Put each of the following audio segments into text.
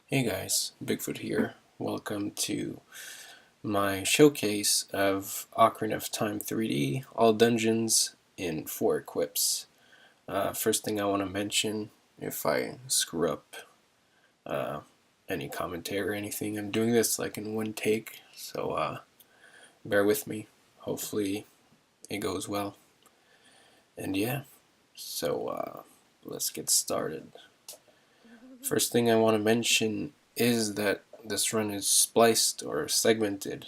Hey guys, Bigfoot here. Welcome to my showcase of Ocarina of Time 3D All Dungeons in 4 equips. First thing I want to mention, if I screw up uh, any commentary or anything, I'm doing this like in one take, so bear with me. Hopefully it goes well. And yeah, so let's get started. First thing I want to mention is that this run is spliced or segmented,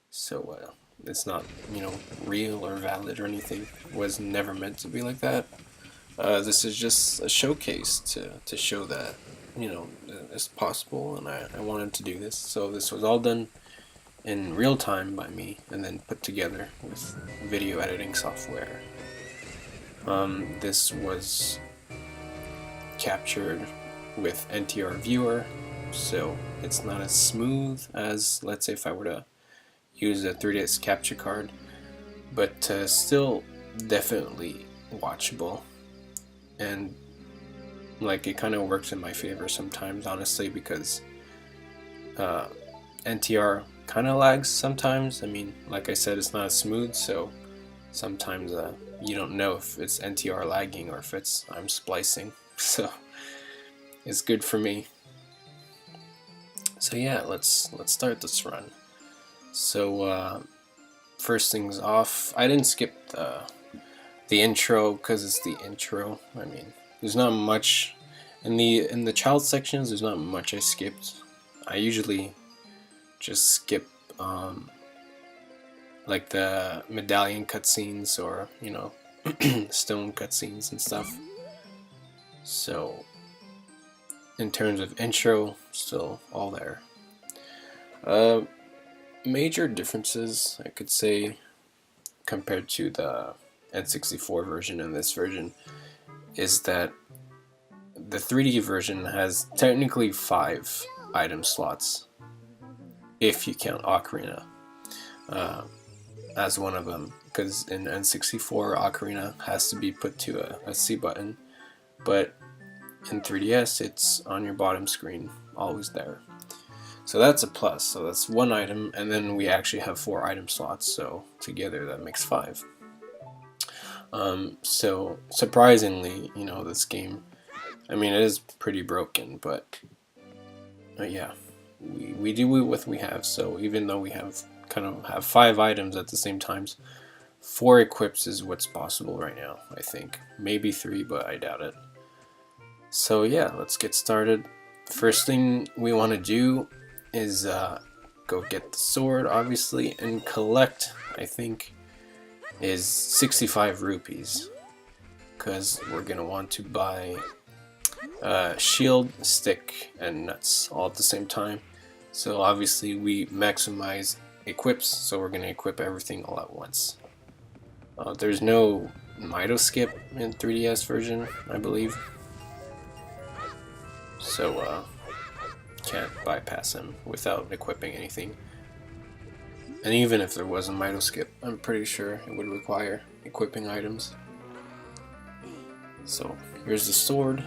so it's not, real or valid or anything. It was never meant to be like that. This is just a showcase to show that, it's possible, and I wanted to do this. So this was all done in real time by me, and then put together with video editing software. This was captured with NTR Viewer, so it's not as smooth as, let's say, if I were to use a 3ds capture card, but still definitely watchable, and like it kind of works in my favor sometimes, honestly, because NTR kind of lags sometimes. I mean, like I said, it's not as smooth, so sometimes you don't know if it's NTR lagging or if it's I'm splicing, so it's good for me. So yeah, let's start this run. So first things off, I didn't skip the intro because it's the intro. I mean, there's not much in the child sections. There's not much I skipped. I usually just skip like the medallion cutscenes or stone cutscenes and stuff. So in terms of intro, still all there. Major differences, I could say, compared to the N64 version and this version, is that the 3D version has technically 5 item slots, if you count Ocarina as one of them, because in N64 Ocarina has to be put to a C button, but in 3DS it's on your bottom screen, always there. So that's a plus, so that's 1 item, and then we actually have 4 item slots, so together that makes 5. So surprisingly, this game, I mean, it is pretty broken, but yeah, we do what we have. So even though we have 5 items at the same time, 4 equips is what's possible right now, I think. Maybe 3, but I doubt it. So yeah, let's get started. First thing we want to do is go get the sword, obviously, and collect, I think, is 65 rupees, because we're gonna want to buy shield, stick, and nuts all at the same time. So obviously we maximize equips, so we're gonna equip everything all at once. There's no Mido skip in 3DS version, I believe, so can't bypass him without equipping anything. And even if there was a Mido skip, I'm pretty sure it would require equipping items. So here's the sword.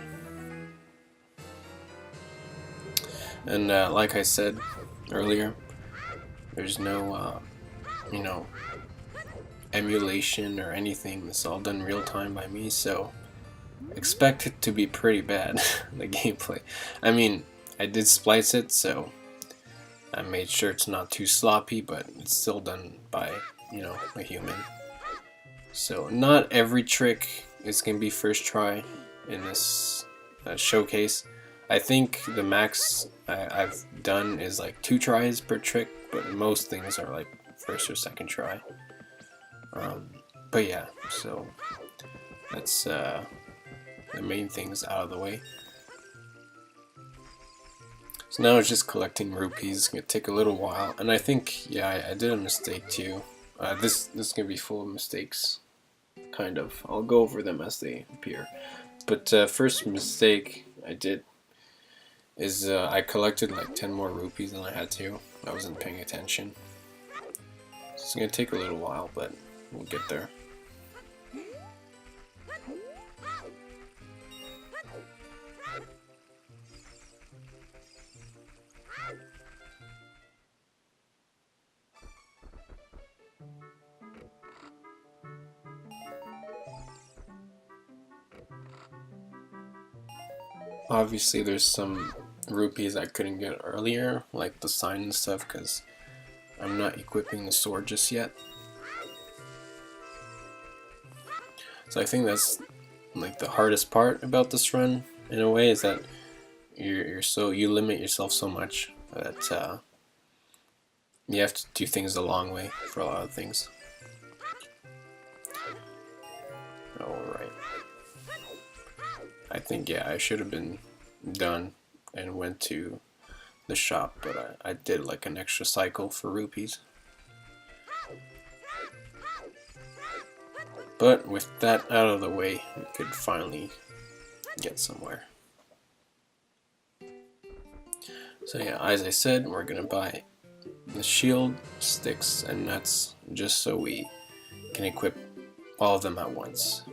And like I said earlier, there's no, emulation or anything. This is all done real time by me, so expect it to be pretty bad, the gameplay. I mean, I did splice it, so I made sure it's not too sloppy, but it's still done by, a human. So not every trick is going to be first try in this showcase. I think the max I've done is like 2 tries per trick, but most things are like first or second try. But yeah, so that's the main things out of the way. So now it's just collecting rupees. It's gonna take a little while, and I think, yeah, I did a mistake too. This is gonna be full of mistakes, kind of. I'll go over them as they appear. But first mistake I did is I collected like 10 more rupees than I had to. I wasn't paying attention. So it's gonna take a little while, but we'll get there. obviously there's some rupees I couldn't get earlier, like the sign and stuff, because I'm not equipping the sword just yet. So I think that's like the hardest part about this run, in a way, is that you limit yourself so much that you have to do things the long way for a lot of things. Alright. I think, yeah, I should have been done and went to the shop, but I did like an extra cycle for rupees. But with that out of the way, we could finally get somewhere. So yeah, as I said, we're gonna buy the shield, sticks, and nuts just so we can equip all of them at once.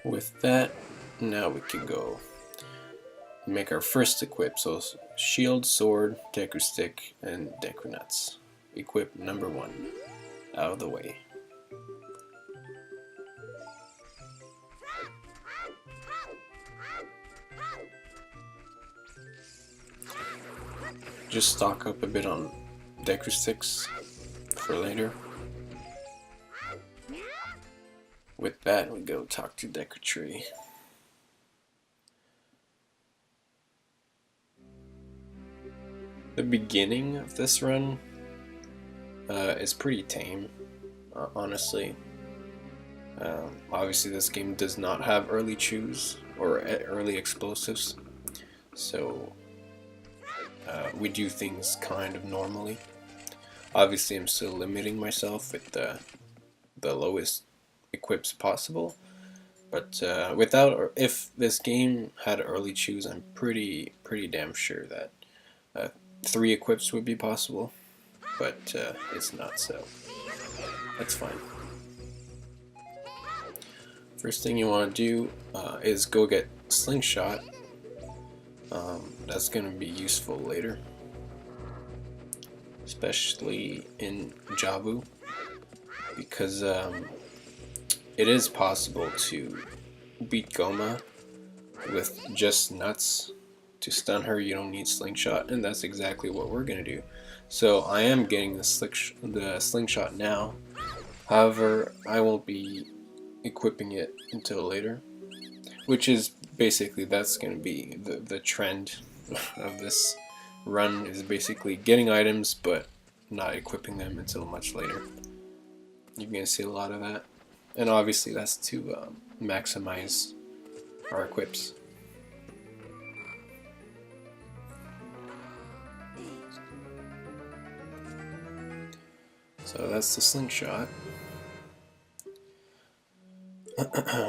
With that, now we can go make our first equip. So shield, sword, Deku stick, and Deku nuts. Equip number 1 out of the way. Just stock up a bit on Deku sticks for later. With that, we go talk to Deku Tree. The beginning of this run is pretty tame, honestly. Obviously, this game does not have early chews or early explosives, so we do things kind of normally. Obviously, I'm still limiting myself with the lowest equips possible, but if this game had early chews, I'm pretty damn sure that 3 equips would be possible, but it's not, so that's fine. First thing you want to do is go get Slingshot. That's going to be useful later, especially in Jabu, because it is possible to beat Goma with just nuts. To stun her, you don't need Slingshot, and that's exactly what we're gonna do. So I am getting the Slingshot now. However, I won't be equipping it until later, which is basically, that's gonna be the trend of this run, is basically getting items but not equipping them until much later. You're gonna see a lot of that, and obviously that's to maximize our equips. So that's the Slingshot.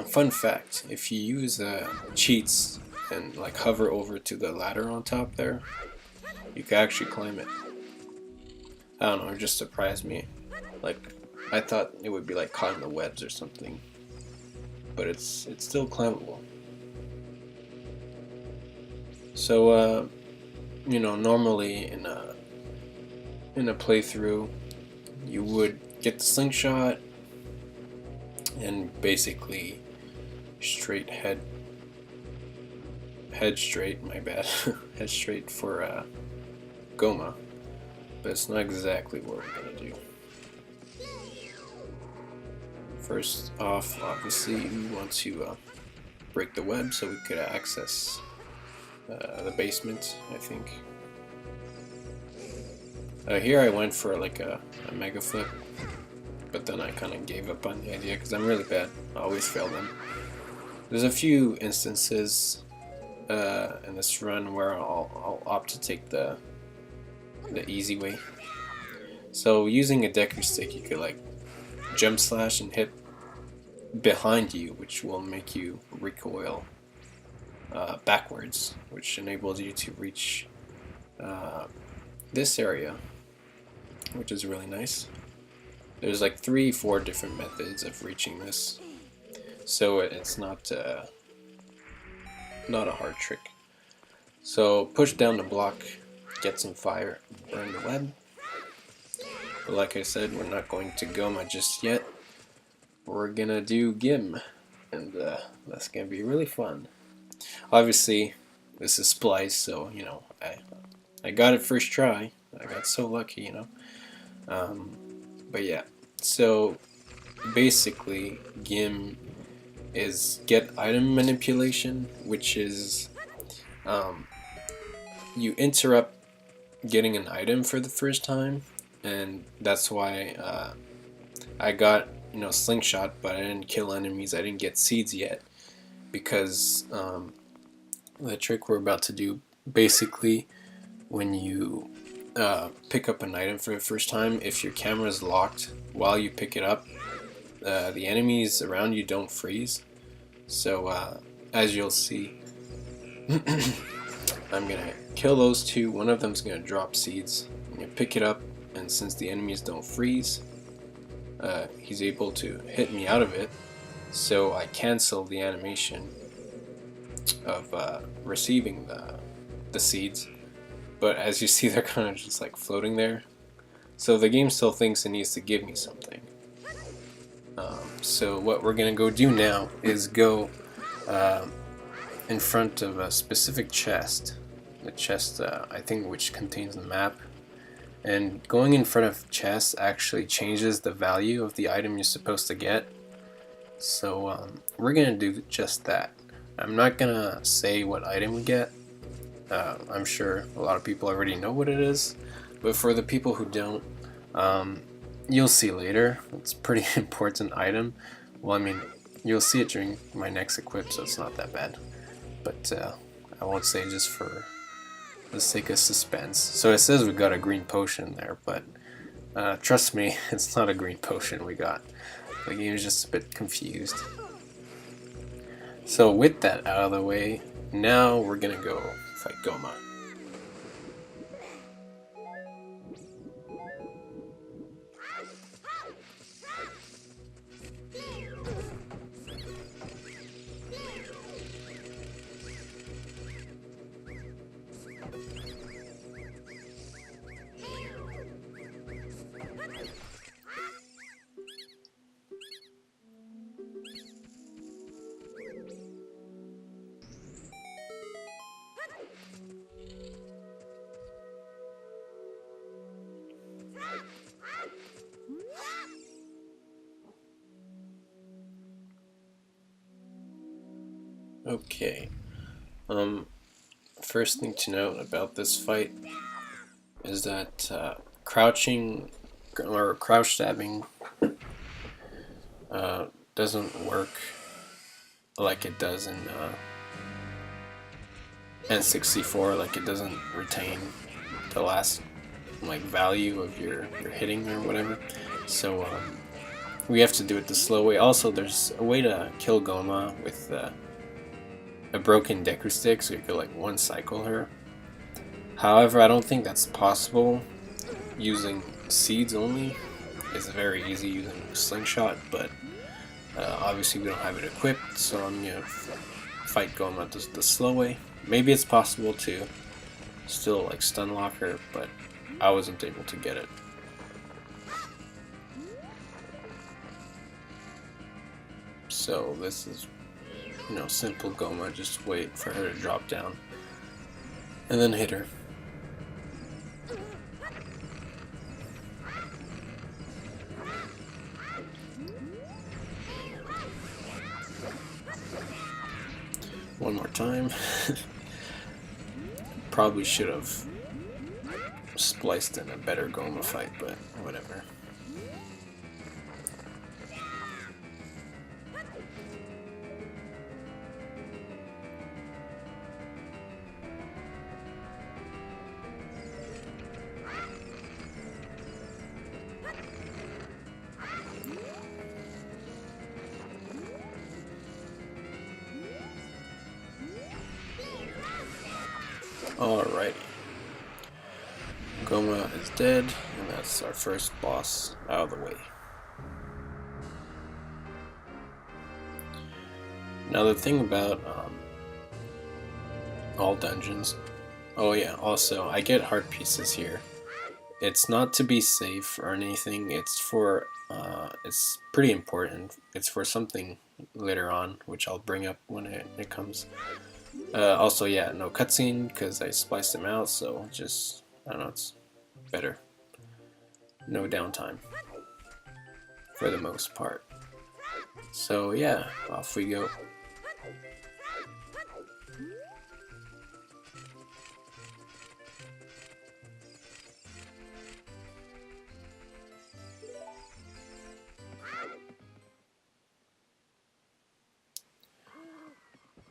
Fun fact, if you use cheats and like hover over to the ladder on top there, you can actually climb it. I don't know, it just surprised me. Like, I thought it would be like caught in the webs or something, but it's still climbable. So you know, normally in a playthrough, you would get the Slingshot and basically head straight, my bad, head straight for Goma, but it's not exactly what we're gonna do. First off, obviously, we want to break the web so we could access the basement, I think. Here I went for like a mega flip, but then I kind of gave up on the idea because I'm really bad. I always fail them. There's a few instances in this run where I'll opt to take the easy way. So using a Deku stick, you could like jump slash and hit behind you, which will make you recoil backwards, which enables you to reach this area, which is really nice. There's like 3-4 different methods of reaching this. so it's not a hard trick. So push down the block, get some fire, burn the web. But like I said, we're not going to Goma just yet. We're gonna do Gim, and that's gonna be really fun. Obviously, this is Splice, so you know I got it first try. I got so lucky, you know. But yeah, so basically, Gim is get item manipulation, which is you interrupt getting an item for the first time, and that's why I got, you know, slingshot, but I didn't kill enemies. I didn't get seeds yet because the trick we're about to do, basically, when you pick up an item for the first time, if your camera is locked while you pick it up, the enemies around you don't freeze. So as you'll see, I'm gonna kill those two. One of them's gonna drop seeds. I'm gonna pick it up, and since the enemies don't freeze, he's able to hit me out of it. So I cancel the animation of receiving the seeds. But as you see, they're kind of just like floating there. So the game still thinks it needs to give me something. So what we're gonna go do now is go in front of a specific chest. The chest, I think, which contains the map. And going in front of chests actually changes the value of the item you're supposed to get. So we're gonna do just that. I'm not gonna say what item we get. I'm sure a lot of people already know what it is, but for the people who don't, you'll see later. It's a pretty important item. Well, I mean, you'll see it during my next equip, so it's not that bad. But I won't say just for the sake of suspense. So it says we got a green potion there, but trust me, it's not a green potion we got. The game is just a bit confused. So with that out of the way, now we're gonna go fight Goma. Okay, first thing to note about this fight is that crouching or crouch stabbing doesn't work like it does in N64. Like, it doesn't retain the last like value of your hitting or whatever. So we have to do it the slow way. Also, there's a way to kill Goma with a broken Deku stick, so you could like one cycle her. However, I don't think that's possible using seeds only. It's very easy using slingshot, but obviously we don't have it equipped, so I'm gonna fight Goma the slow way. Maybe it's possible to still like stun lock her, but I wasn't able to get it. So this is, you know, simple Goma. Just wait for her to drop down and then hit her. One more time. Probably should have spliced in a better Goma fight, but whatever. Alrighty. Goma is dead, and that's our first boss out of the way. Now the thing about all dungeons, oh yeah, also I get heart pieces here. It's not to be safe or anything, it's for, it's pretty important. It's for something later on, which I'll bring up when it comes. Also, yeah, no cutscene, because I spliced them out, so just, I don't know, it's better. No downtime, for the most part. So yeah, off we go.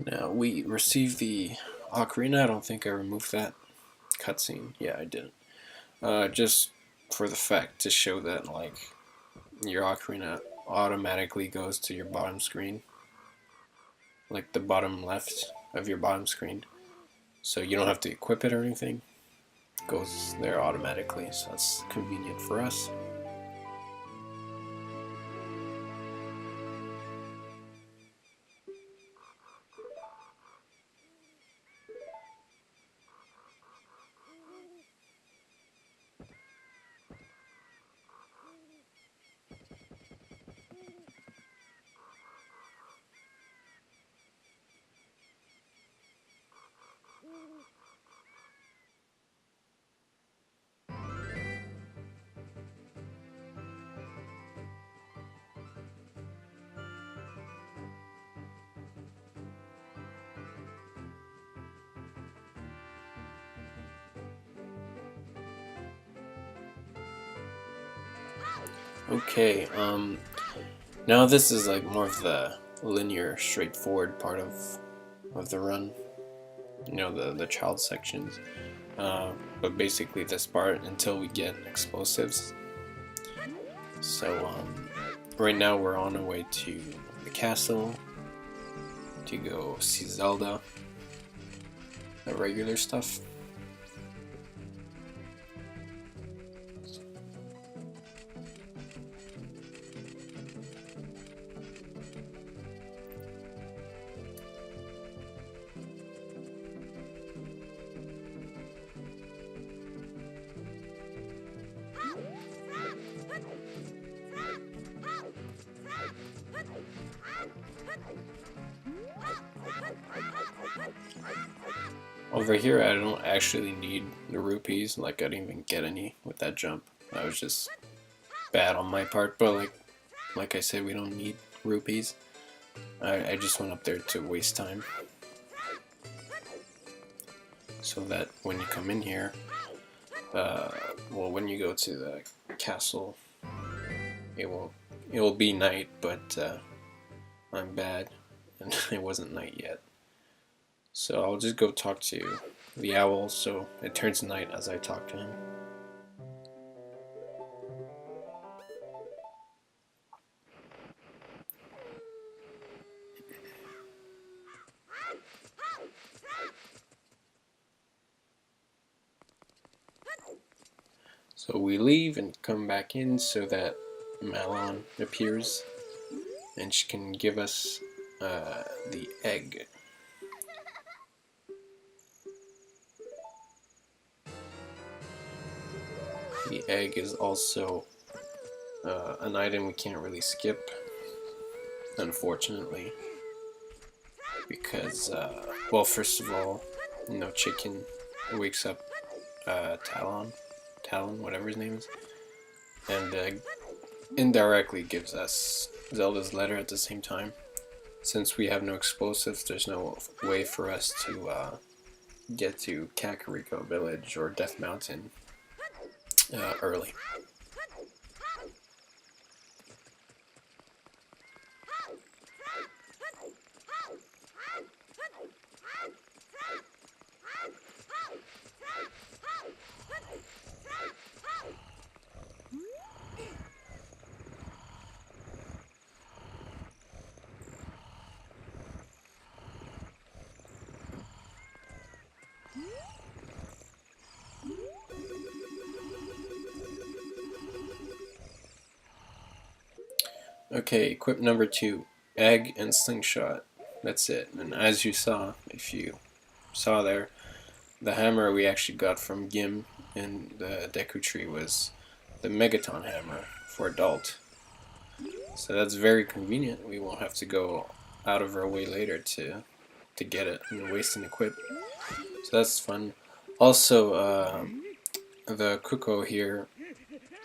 Now we receive the Ocarina. I don't think I removed that cutscene. Yeah, I didn't. Just for the fact to show that like your Ocarina automatically goes to your bottom screen, like the bottom left of your bottom screen, so you don't have to equip it or anything. It goes there automatically, so that's convenient for us. Okay, now this is like more of the linear, straightforward part of the run. You know, the child sections. But basically this part until we get explosives. So right now we're on our way to the castle to go see Zelda. The regular stuff. Over here, I don't actually need the rupees. Like, I didn't even get any with that jump. That was just bad on my part. But like I said, we don't need rupees. I just went up there to waste time, so that when you come in here, well, when you go to the castle, it will be night. But I'm bad, and it wasn't night yet. So I'll just go talk to the owl, so it turns night as I talk to him. So we leave and come back in so that Malon appears, and she can give us the egg. The egg is also an item we can't really skip, unfortunately, because, well, first of all, you know, Chicken wakes up Talon, whatever his name is, and indirectly gives us Zelda's letter at the same time. Since we have no explosives, there's no way for us to get to Kakariko Village or Death Mountain early. Okay, equip number 2, egg and slingshot. that's it. And as you saw, if you saw there, the hammer we actually got from Gim in the Deku Tree was the Megaton hammer for adult. So that's very convenient. We won't have to go out of our way later to get it and waste an equip. So that's fun. Also, the Kuko here,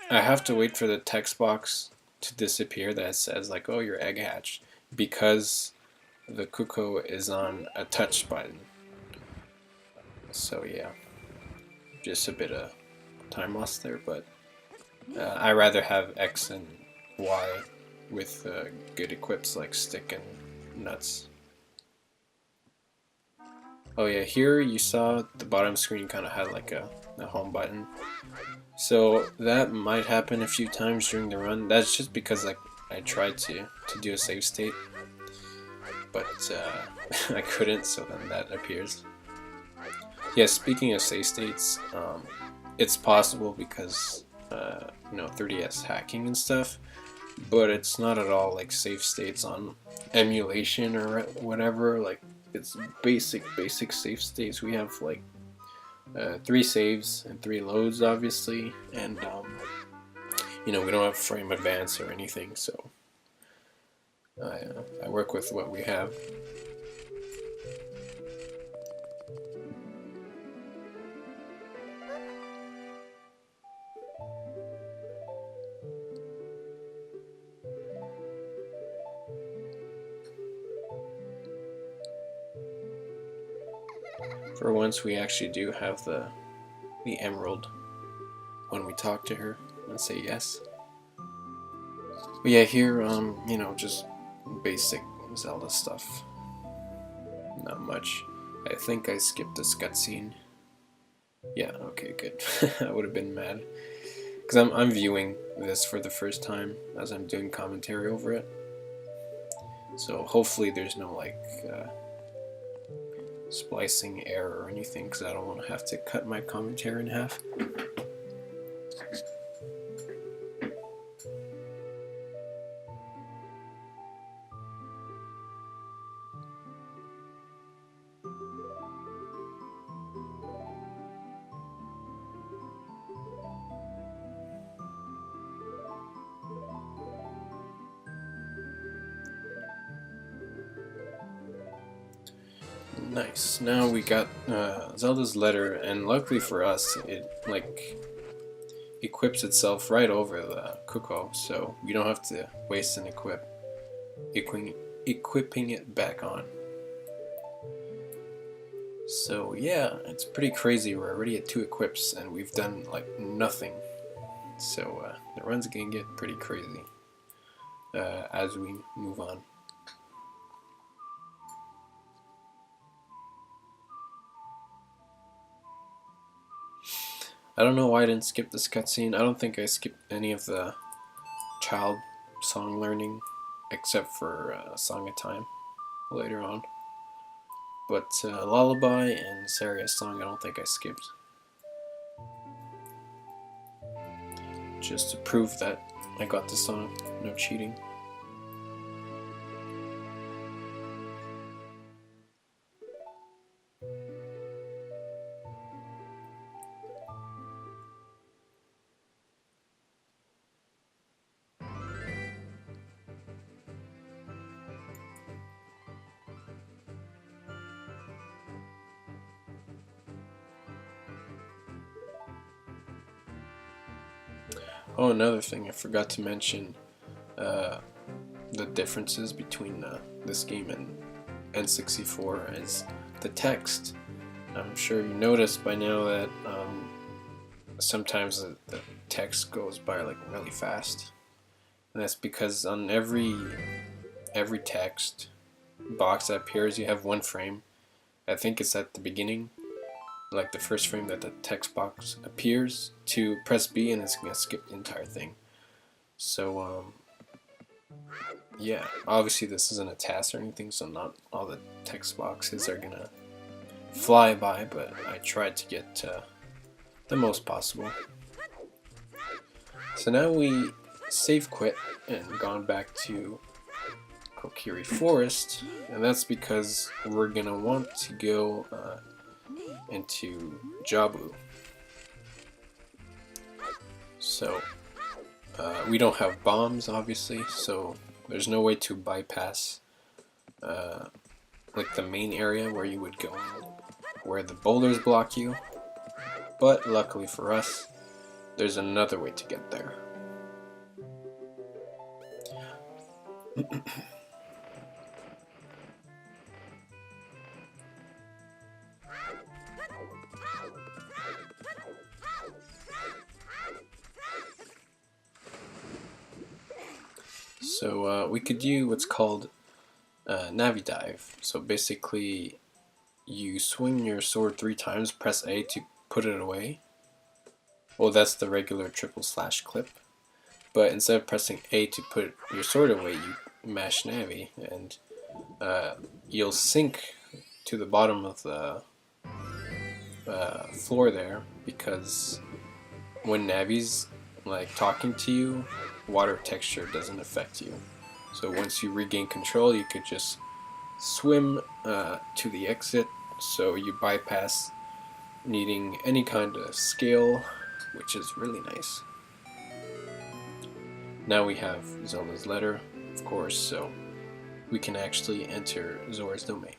I have to wait for the text box to disappear that says like, oh, your egg hatched, because the Kuko is on a touch button. So yeah, just a bit of time loss there, but I rather have X and Y with good equips like stick and nuts. Oh yeah, here you saw the bottom screen kind of had like a home button. So that might happen a few times during the run. That's just because like I tried to do a save state, but I couldn't, so then that appears. Yeah, speaking of save states, it's possible because you know, 3DS hacking and stuff, but it's not at all like save states on emulation or whatever. Like, it's basic save states. We have like 3 saves and 3 loads, obviously, and you know, we don't have frame advance or anything, so I work with what we have. For once, we actually do have the emerald when we talk to her and say yes. But yeah, here, you know, just basic Zelda stuff. Not much. I think I skipped this cutscene. Yeah, okay, good. I would have been mad. Because I'm viewing this for the first time as I'm doing commentary over it. So hopefully there's no, like, splicing error or anything, because I don't want to have to cut my commentary in half. Nice. Now we got Zelda's letter, and luckily for us, it like equips itself right over the Kuko, so we don't have to waste an equipping it back on. So yeah, it's pretty crazy. We're already at 2 equips, and we've done like nothing. So the run's gonna get pretty crazy as we move on. I don't know why I didn't skip this cutscene. I don't think I skipped any of the child song learning, except for Song of Time later on. But Lullaby and Saria's song, I don't think I skipped. Just to prove that I got the song, no cheating. Oh, another thing I forgot to mention, the differences between this game and N64 is the text. I'm sure you noticed by now that sometimes the text goes by like really fast, and that's because on every text box that appears, you have 1 frame. I think it's at the beginning, like the first frame that the text box appears, to press B and it's gonna skip the entire thing. So yeah, obviously this isn't a task or anything, so not all the text boxes are gonna fly by, but I tried to get the most possible. So now we save quit and gone back to Kokiri Forest, and that's because we're gonna want to go into Jabu. So we don't have bombs, obviously, so there's no way to bypass like the main area where you would go in, where the boulders block you. But luckily for us, there's another way to get there. So we could do what's called Navi Dive. So basically, you swing your sword 3 times, press A to put it away. Well, that's the regular triple slash clip. But instead of pressing A to put your sword away, you mash Navi, and you'll sink to the bottom of the floor there, because when Navi's like talking to you, water texture doesn't affect you. So once you regain control, you could just swim to the exit, so you bypass needing any kind of scale, which is really nice. Now we have Zelda's letter, of course, so we can actually enter Zora's domain.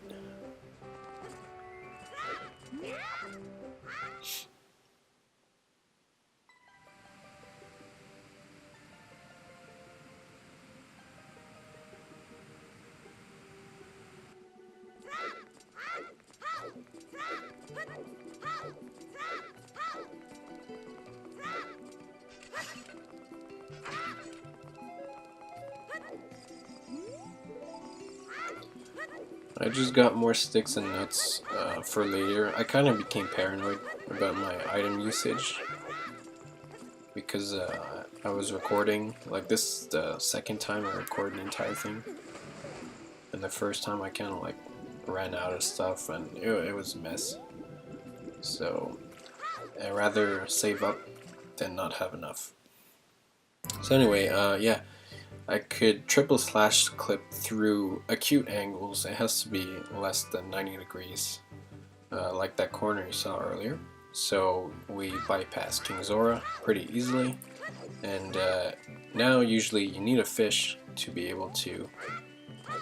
I just got more sticks and nuts for later. I kind of became paranoid about my item usage because I was recording, like this is the second time I recorded the entire thing, and the first time I kind of like ran out of stuff and it was a mess. So I'd rather save up than not have enough. So anyway, yeah. I could triple slash clip through acute angles. It has to be less than 90 degrees, like that corner you saw earlier. So we bypass King Zora pretty easily, and now usually you need a fish to be able to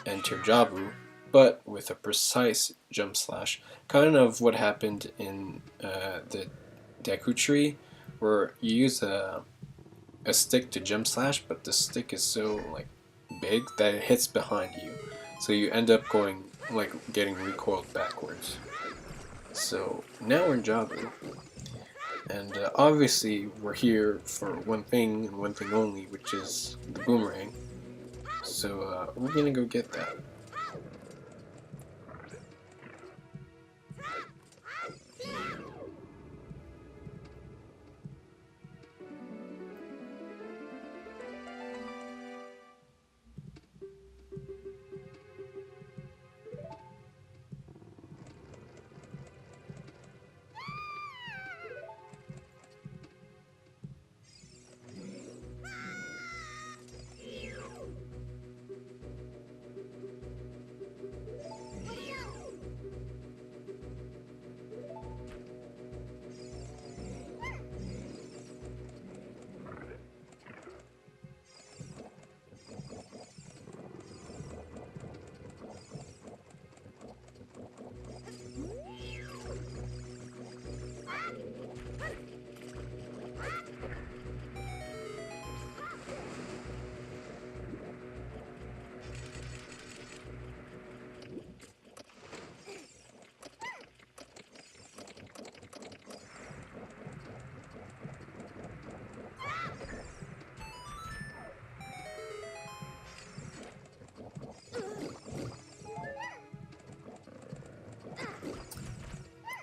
enter Jabu, but with a precise jump slash, kind of what happened in the Deku Tree, where you use a stick to jump slash, but the stick is so like big that it hits behind you, so you end up going like getting recoiled backwards. So now we're in Jabu, and obviously we're here for one thing and one thing only, which is the boomerang. So we're gonna go get that.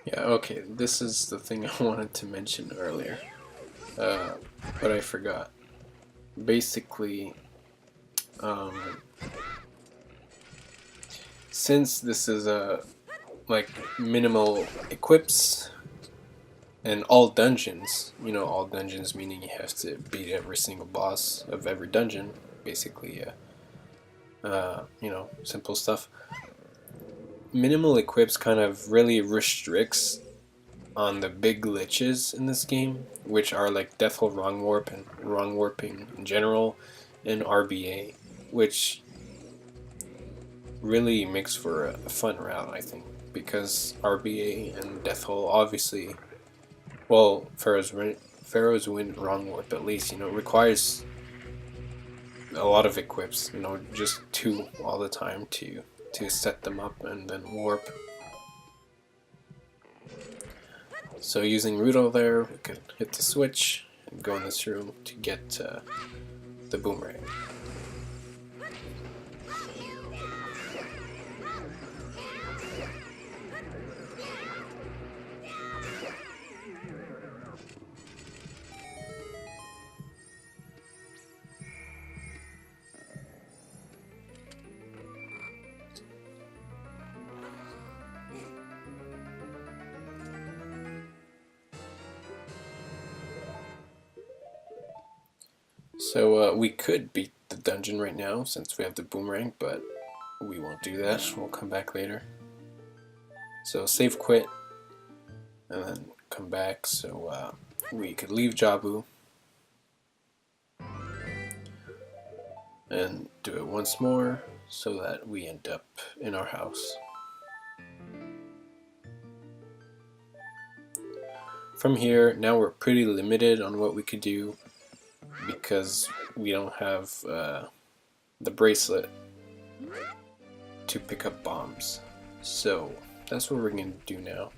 Yeah, okay, this is the thing I wanted to mention earlier, but I forgot. Basically, since this is a like minimal equips and all dungeons, you know, all dungeons meaning you have to beat every single boss of every dungeon, basically, you know, simple stuff. Minimal equips kind of really restricts on the big glitches in this game, which are like Death Hole Wrong Warp and Wrong Warping in general, and RBA, which really makes for a fun route, I think, because RBA and Death Hole obviously, well, Pharaoh's Wind Wrong Warp at least, you know, requires a lot of equips, you know, just 2 all the time to set them up and then warp. So using Rudo there, we could hit the switch and go in this room to get the boomerang. So we could beat the dungeon right now since we have the boomerang, but we won't do that. We'll come back later. So save quit and then come back so we could leave Jabu and do it once more so that we end up in our house. From here, now we're pretty limited on what we could do because we don't have the bracelet to pick up bombs. So that's what we're going to do now.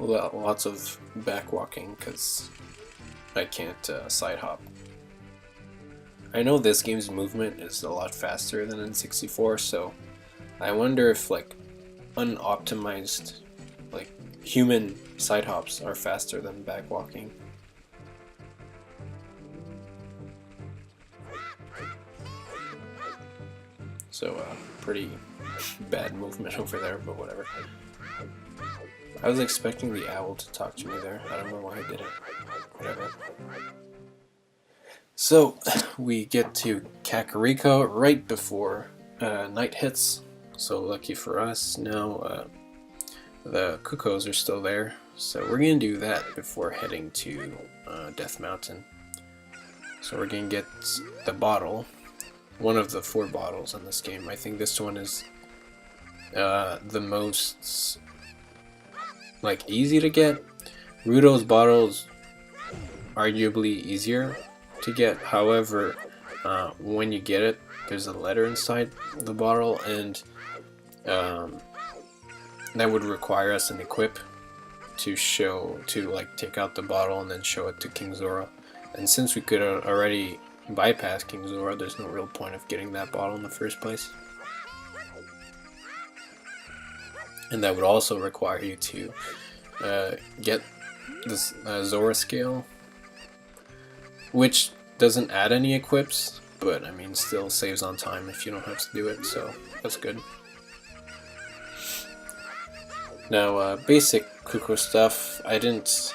Well, lots of back walking because I can't side hop. I know this game's movement is a lot faster than in 64, so I wonder if like unoptimized like human side hops are faster than back walking. So pretty bad movement over there, but whatever. I was expecting the owl to talk to me there. I don't know why I didn't. Whatever. So we get to Kakariko right before night hits. So lucky for us, now the Cuckoos are still there. So we're gonna do that before heading to Death Mountain. So we're gonna get the bottle, one of the 4 bottles in this game. I think this one is the most like easy to get. Rudo's bottles arguably easier to get. However, when you get it, there's a letter inside the bottle, and that would require us an equip to like take out the bottle and then show it to King Zora. And since we could already bypass King Zora, there's no real point of getting that bottle in the first place. And that would also require you to get this Zora scale, which doesn't add any equips, but I mean still saves on time if you don't have to do it, so that's good. Now basic Cuckoo stuff, I didn't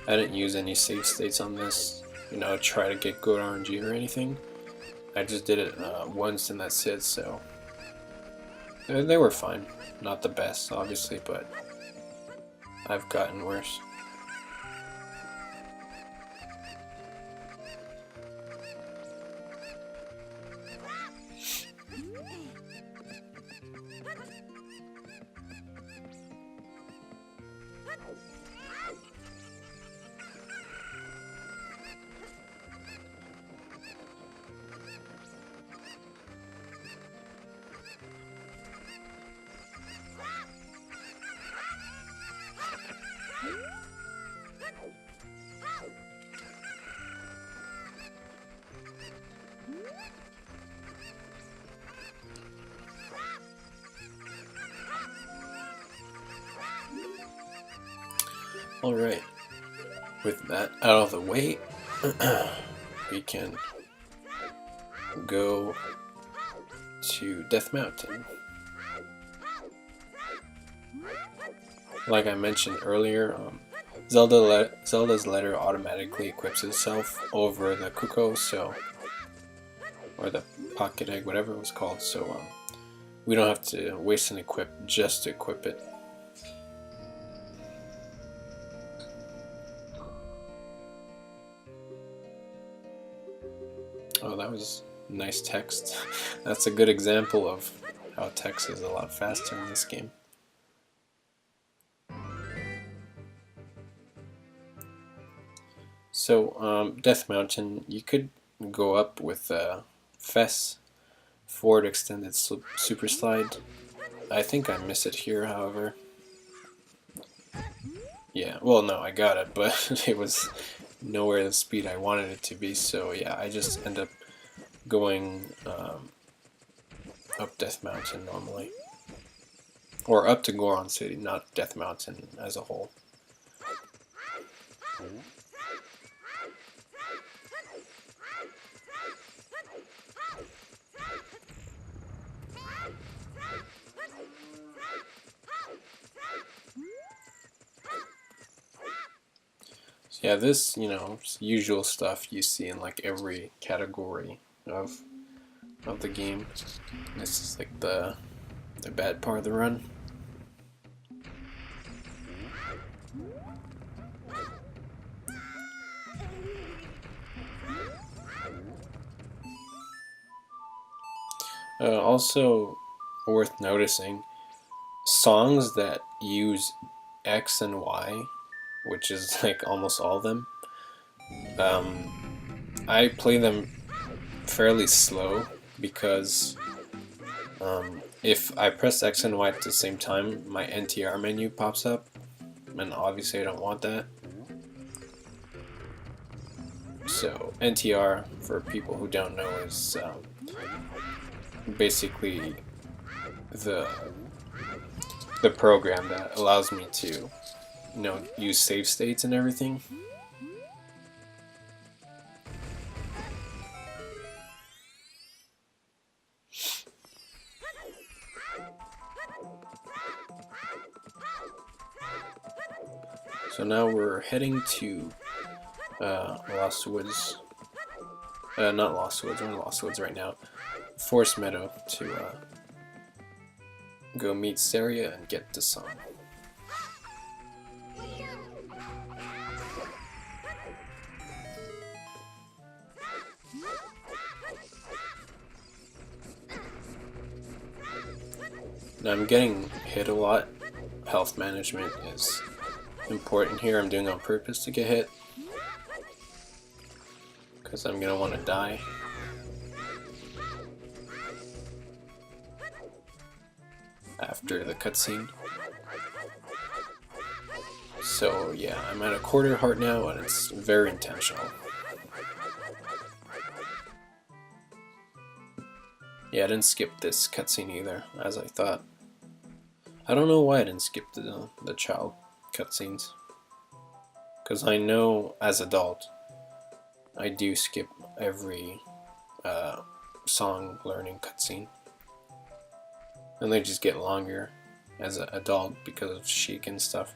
use any save states on this, you know, try to get good RNG or anything. I just did it once and that's it, so they were fine. Not the best, obviously, but I've gotten worse. Alright, with that out of the way, we can go to Death Mountain. Like I mentioned earlier, Zelda's letter automatically equips itself over the Kuko, so, or the pocket egg, whatever it was called, so we don't have to waste an equip just to equip it. Oh, that was nice text. That's a good example of how text is a lot faster in this game. So, Death Mountain, you could go up with Fess Forward Extended Super Slide. I think I miss it here, however. Yeah, well, no, I got it, but it was nowhere the speed I wanted it to be, so yeah, I just end up going up Death Mountain normally. Or up to Goron City, not Death Mountain as a whole. Yeah, this, you know, usual stuff you see in like every category of the game. This is like the bad part of the run. Also worth noticing, songs that use X and Y, which is like almost all of them, I play them fairly slow because if I press X and Y at the same time, my NTR menu pops up, and obviously I don't want that. So NTR, for people who don't know, is basically the program that allows me to, you know, use save states and everything. So now we're heading to Lost Woods. Not Lost Woods, we're in Lost Woods right now. Forest Meadow to go meet Saria and get the song. Now I'm getting hit a lot. Health management is important here. I'm doing it on purpose to get hit, because I'm gonna want to die. After the cutscene. So yeah, I'm at a quarter heart now, and it's very intentional. Yeah, I didn't skip this cutscene either, as I thought. I don't know why I didn't skip the child cutscenes, because I know as adult I do skip every song learning cutscene, and they just get longer as an adult because of Sheik and stuff.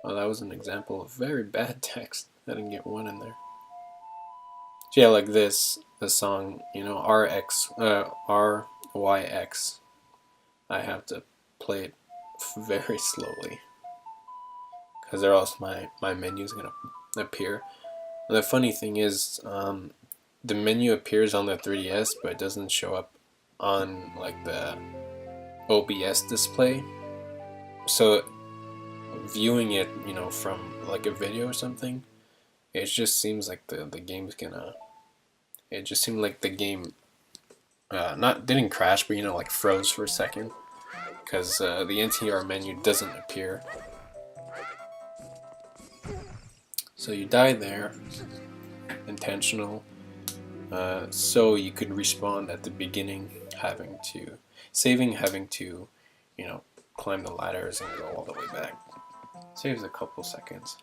Oh, that was an example of very bad text. I didn't get one in there. So yeah, like this, the song, you know, RYX, I have to play it very slowly, because or else my menu's gonna appear. And the funny thing is, the menu appears on the 3DS, but it doesn't show up on like the OBS display. So viewing it, you know, from like a video or something, it just seems like the game's gonna. It just seemed like the game didn't crash, but you know, like froze for a second, because the NTR menu doesn't appear. So you die there, intentional. So you could respawn at the beginning, having to, you know, climb the ladders and go all the way back. Saves a couple seconds.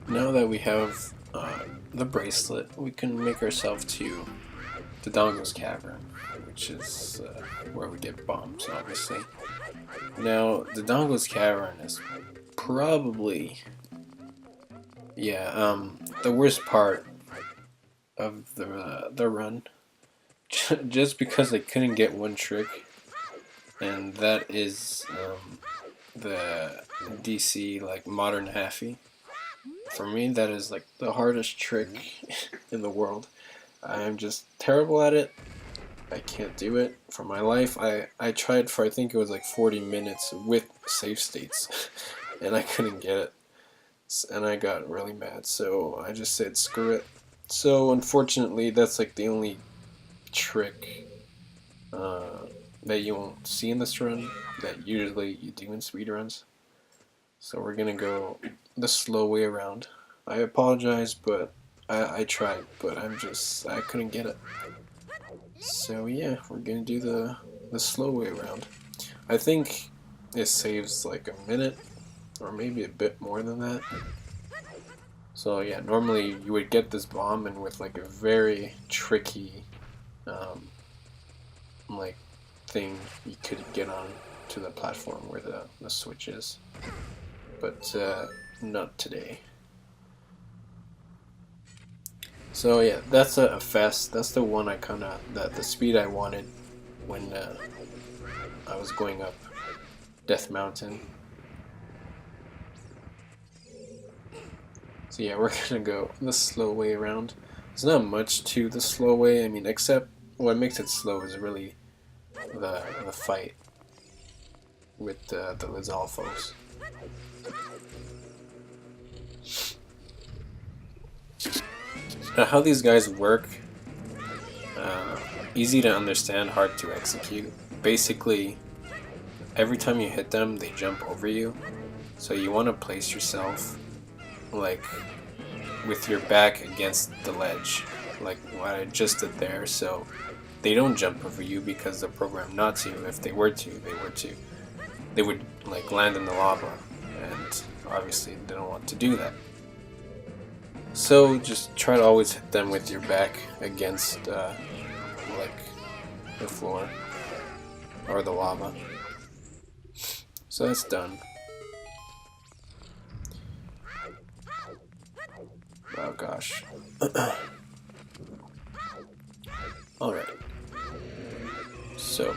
Now that we have the bracelet, we can make ourselves to Dodongo's Cavern, which is where we get bombs, obviously. Now, Dodongo's Cavern is probably, the worst part of the run, just because I couldn't get one trick, and that is the DC like modern halfie. For me, that is like the hardest trick in the world. I am just terrible at it. I can't do it for my life. I tried for I think it was like 40 minutes with save states, and I couldn't get it, and I got really mad. So I just said screw it. So unfortunately, that's like the only trick that you won't see in this run that usually you do in speedruns. So we're gonna go the slow way around. I apologize, but I tried, but I couldn't get it. So yeah, we're gonna do the slow way around. I think it saves like a minute, or maybe a bit more than that. So yeah, normally you would get this bomb, and with like a very tricky like thing, you could get on to the platform where the switch is. But not today. So yeah, that's a fast. That's the one I the speed I wanted when I was going up Death Mountain. So yeah, we're gonna go the slow way around. There's not much to the slow way. I mean, except what makes it slow is really the fight with the Lizalfos. Now, how these guys work, easy to understand, hard to execute. Basically, every time you hit them, they jump over you. So you want to place yourself, like, with your back against the ledge, like what I just did there, so they don't jump over you because they're programmed not to. If they were to, they would, like, land in the lava, and obviously they don't want to do that. So just try to always hit them with your back against like the floor or the lava. So that's done. Oh gosh. Alright. So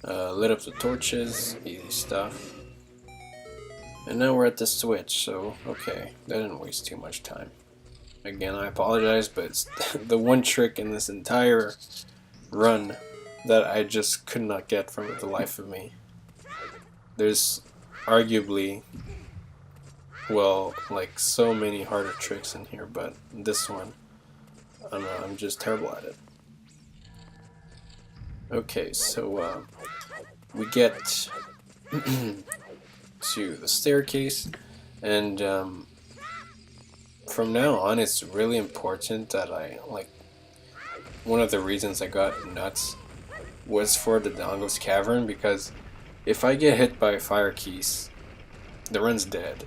lit up the torches, easy stuff. And now we're at the switch, so okay, that didn't waste too much time. Again, I apologize, but it's the one trick in this entire run that I just could not get from the life of me. There's arguably, well, like so many harder tricks in here, but this one, I don't know, I'm just terrible at it. Okay, so we get to the staircase, and from now on it's really important that one of the reasons I got nuts was for the Dodongo's Cavern, because if I get hit by fire keys, the run's dead,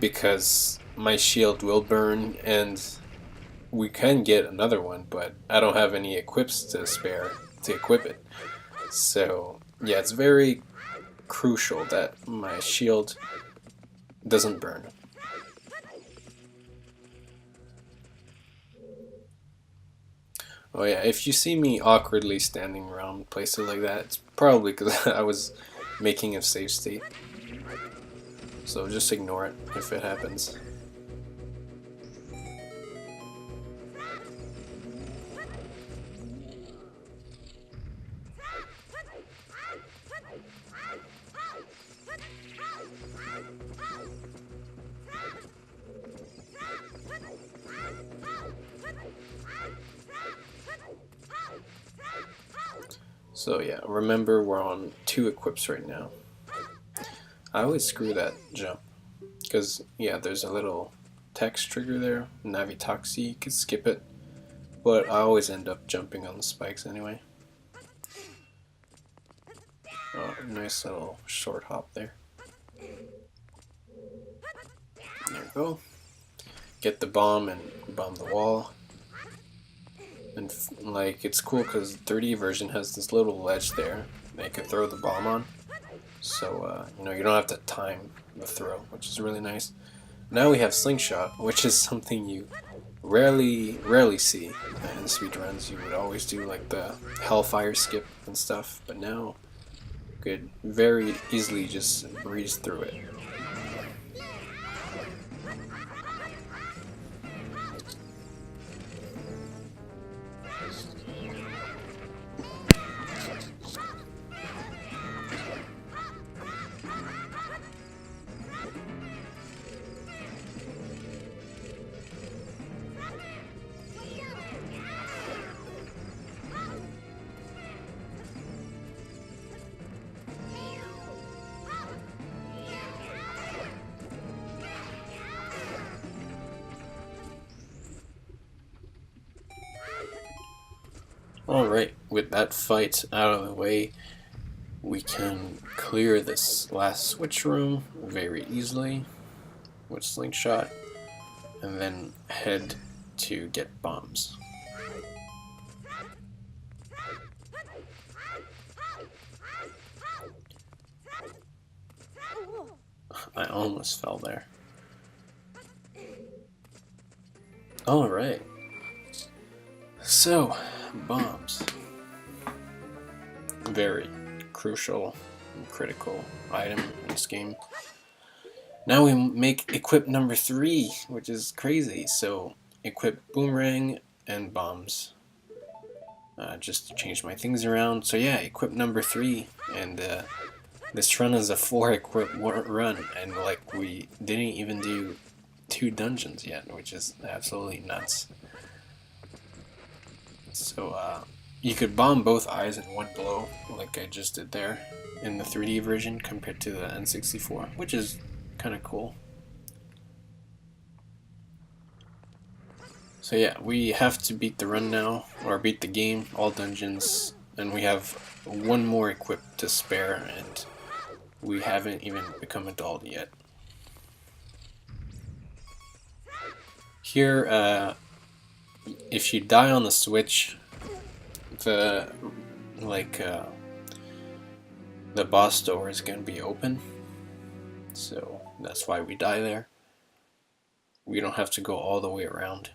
because my shield will burn, and we can get another one, but I don't have any equips to spare to equip it. So yeah, it's very crucial that my shield doesn't burn. Oh yeah, if you see me awkwardly standing around places like that, it's probably because I was making a save state. So just ignore it if it happens. So yeah, remember we're on 2 equips right now. I always screw that jump, because yeah, there's a little text trigger there, Navitaxi, you could skip it, but I always end up jumping on the spikes anyway. Oh, nice little short hop there. There we go. Get the bomb and bomb the wall. And like, it's cool because the 3D version has this little ledge there that you can throw the bomb on. So, you know, you don't have to time the throw, which is really nice. Now we have Slingshot, which is something you rarely see in speedruns. You would always do like the Hellfire skip and stuff, but now you could very easily just breeze through it. Alright, with that fight out of the way, we can clear this last switch room very easily with Slingshot, and then head to get bombs. I almost fell there. Alright. So, bombs. Very crucial and critical item in this game. Now we make equip number 3, which is crazy. So, equip boomerang and bombs. Just to change my things around. So yeah, equip number 3, and this run is a 4 equip run, and like we didn't even do 2 dungeons yet, which is absolutely nuts. So you could bomb both eyes in one blow, like I just did there in the 3D version compared to the N64, which is kind of cool. So yeah, we have to beat the run now, or beat the game, all dungeons, and we have 1 more equip to spare, and we haven't even become adult yet. Here, if you die on the switch, the boss door is going to be open, so that's why we die there. We don't have to go all the way around.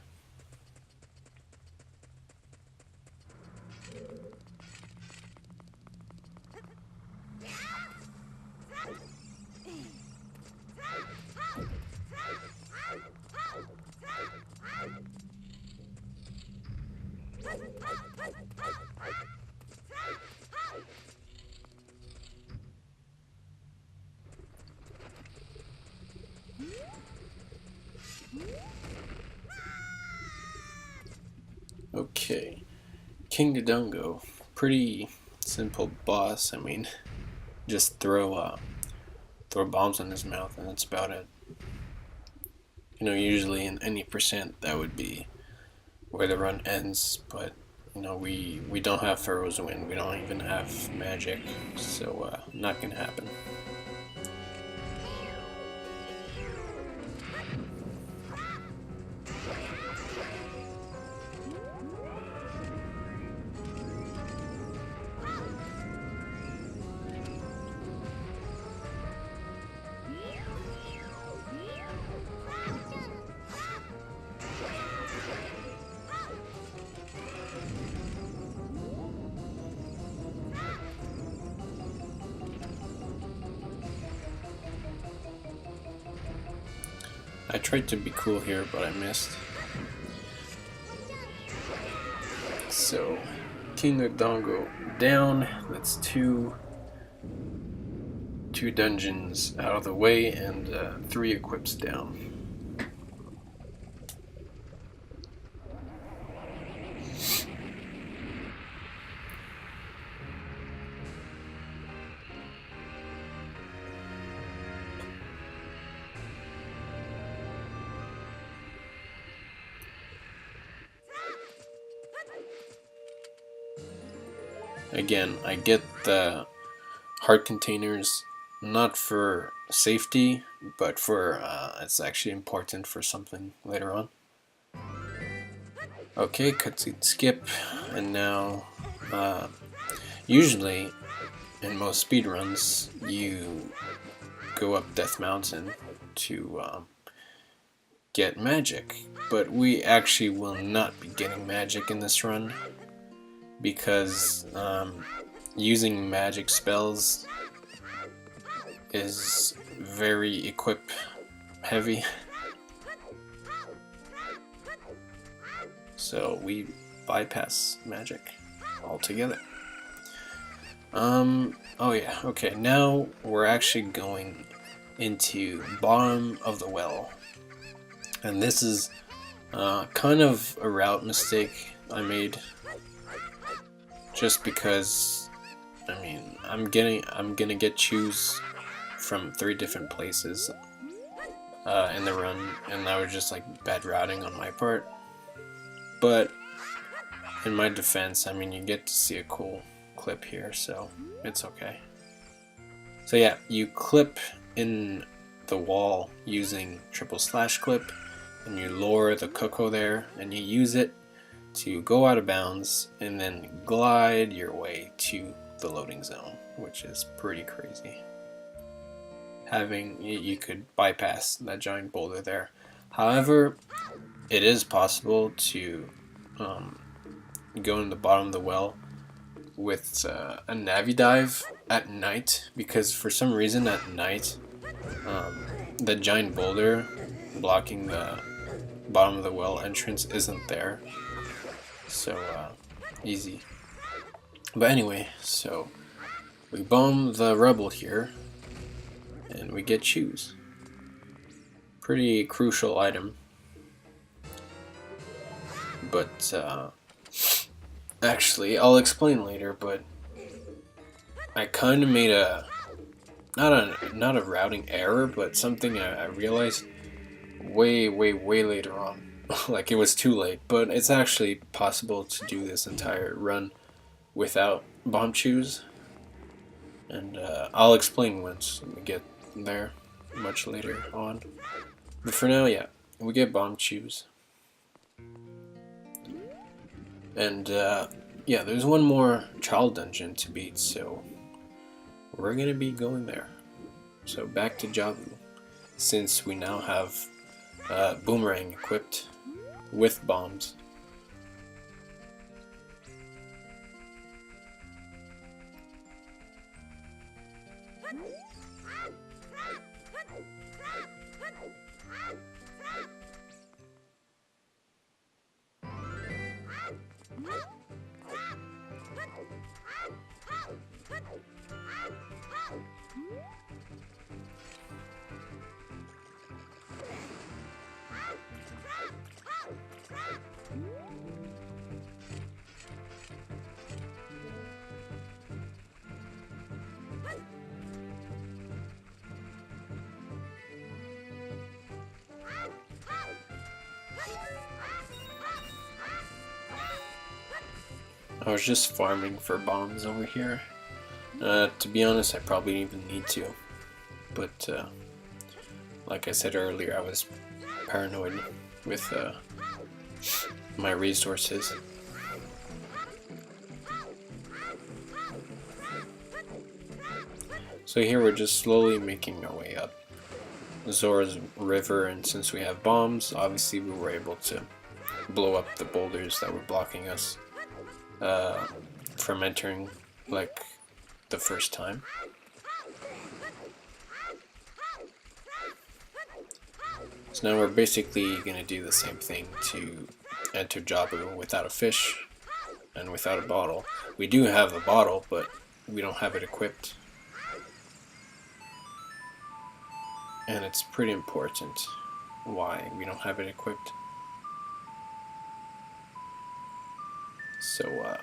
Okay, King Dodongo, pretty simple boss. I mean, just throw bombs in his mouth and that's about it. You know, usually in any percent that would be where the run ends, but you know, we don't have Pharaoh's Wind, we don't even have magic, so not gonna happen. I tried to be cool here, but I missed. So, King Dodongo down. That's two dungeons out of the way and 3 equips down. Again, I get the heart containers not for safety, but for it's actually important for something later on. Okay, cutscene skip, and now usually in most speedruns you go up Death Mountain to get magic, but we actually will not be getting magic in this run because using magic spells is very equip heavy, so we bypass magic altogether. Oh yeah, okay, now we're actually going into bottom of the well, and this is kind of a route mistake I made, just because I mean I'm gonna get choose from 3 different places in the run, and that was just like bad routing on my part. But in my defense, I mean, you get to see a cool clip here, so it's okay. So yeah, you clip in the wall using // clip, and you lower the Coco there, and you use it to go out of bounds and then glide your way to the loading zone, which is pretty crazy. You could bypass that giant boulder there. However, it is possible to go in the bottom of the well with a Navi dive at night, because for some reason at night the giant boulder blocking the bottom of the well entrance isn't there, so easy. But anyway, so we bomb the rebel here and we get shoes. Pretty crucial item. But actually, I'll explain later, but I kind of made not a routing error, but something I realized way later on. Like, it was too late, but it's actually possible to do this entire run without bomb shoes, and I'll explain once we get there much later on. But for now, yeah, we get bomb shoes. And yeah, there's one more child dungeon to beat, so we're gonna be going there. So back to Jabu, since we now have Boomerang equipped with bombs. I was just farming for bombs over here. To be honest, I probably didn't even need to. But, like I said earlier, I was paranoid with my resources. So here we're just slowly making our way up Zora's river, and since we have bombs, obviously we were able to blow up the boulders that were blocking us from entering like the first time. So now we're basically going to do the same thing to enter Jabu without a fish and without a bottle. We do have a bottle, but we don't have it equipped. And it's pretty important why we don't have it equipped. So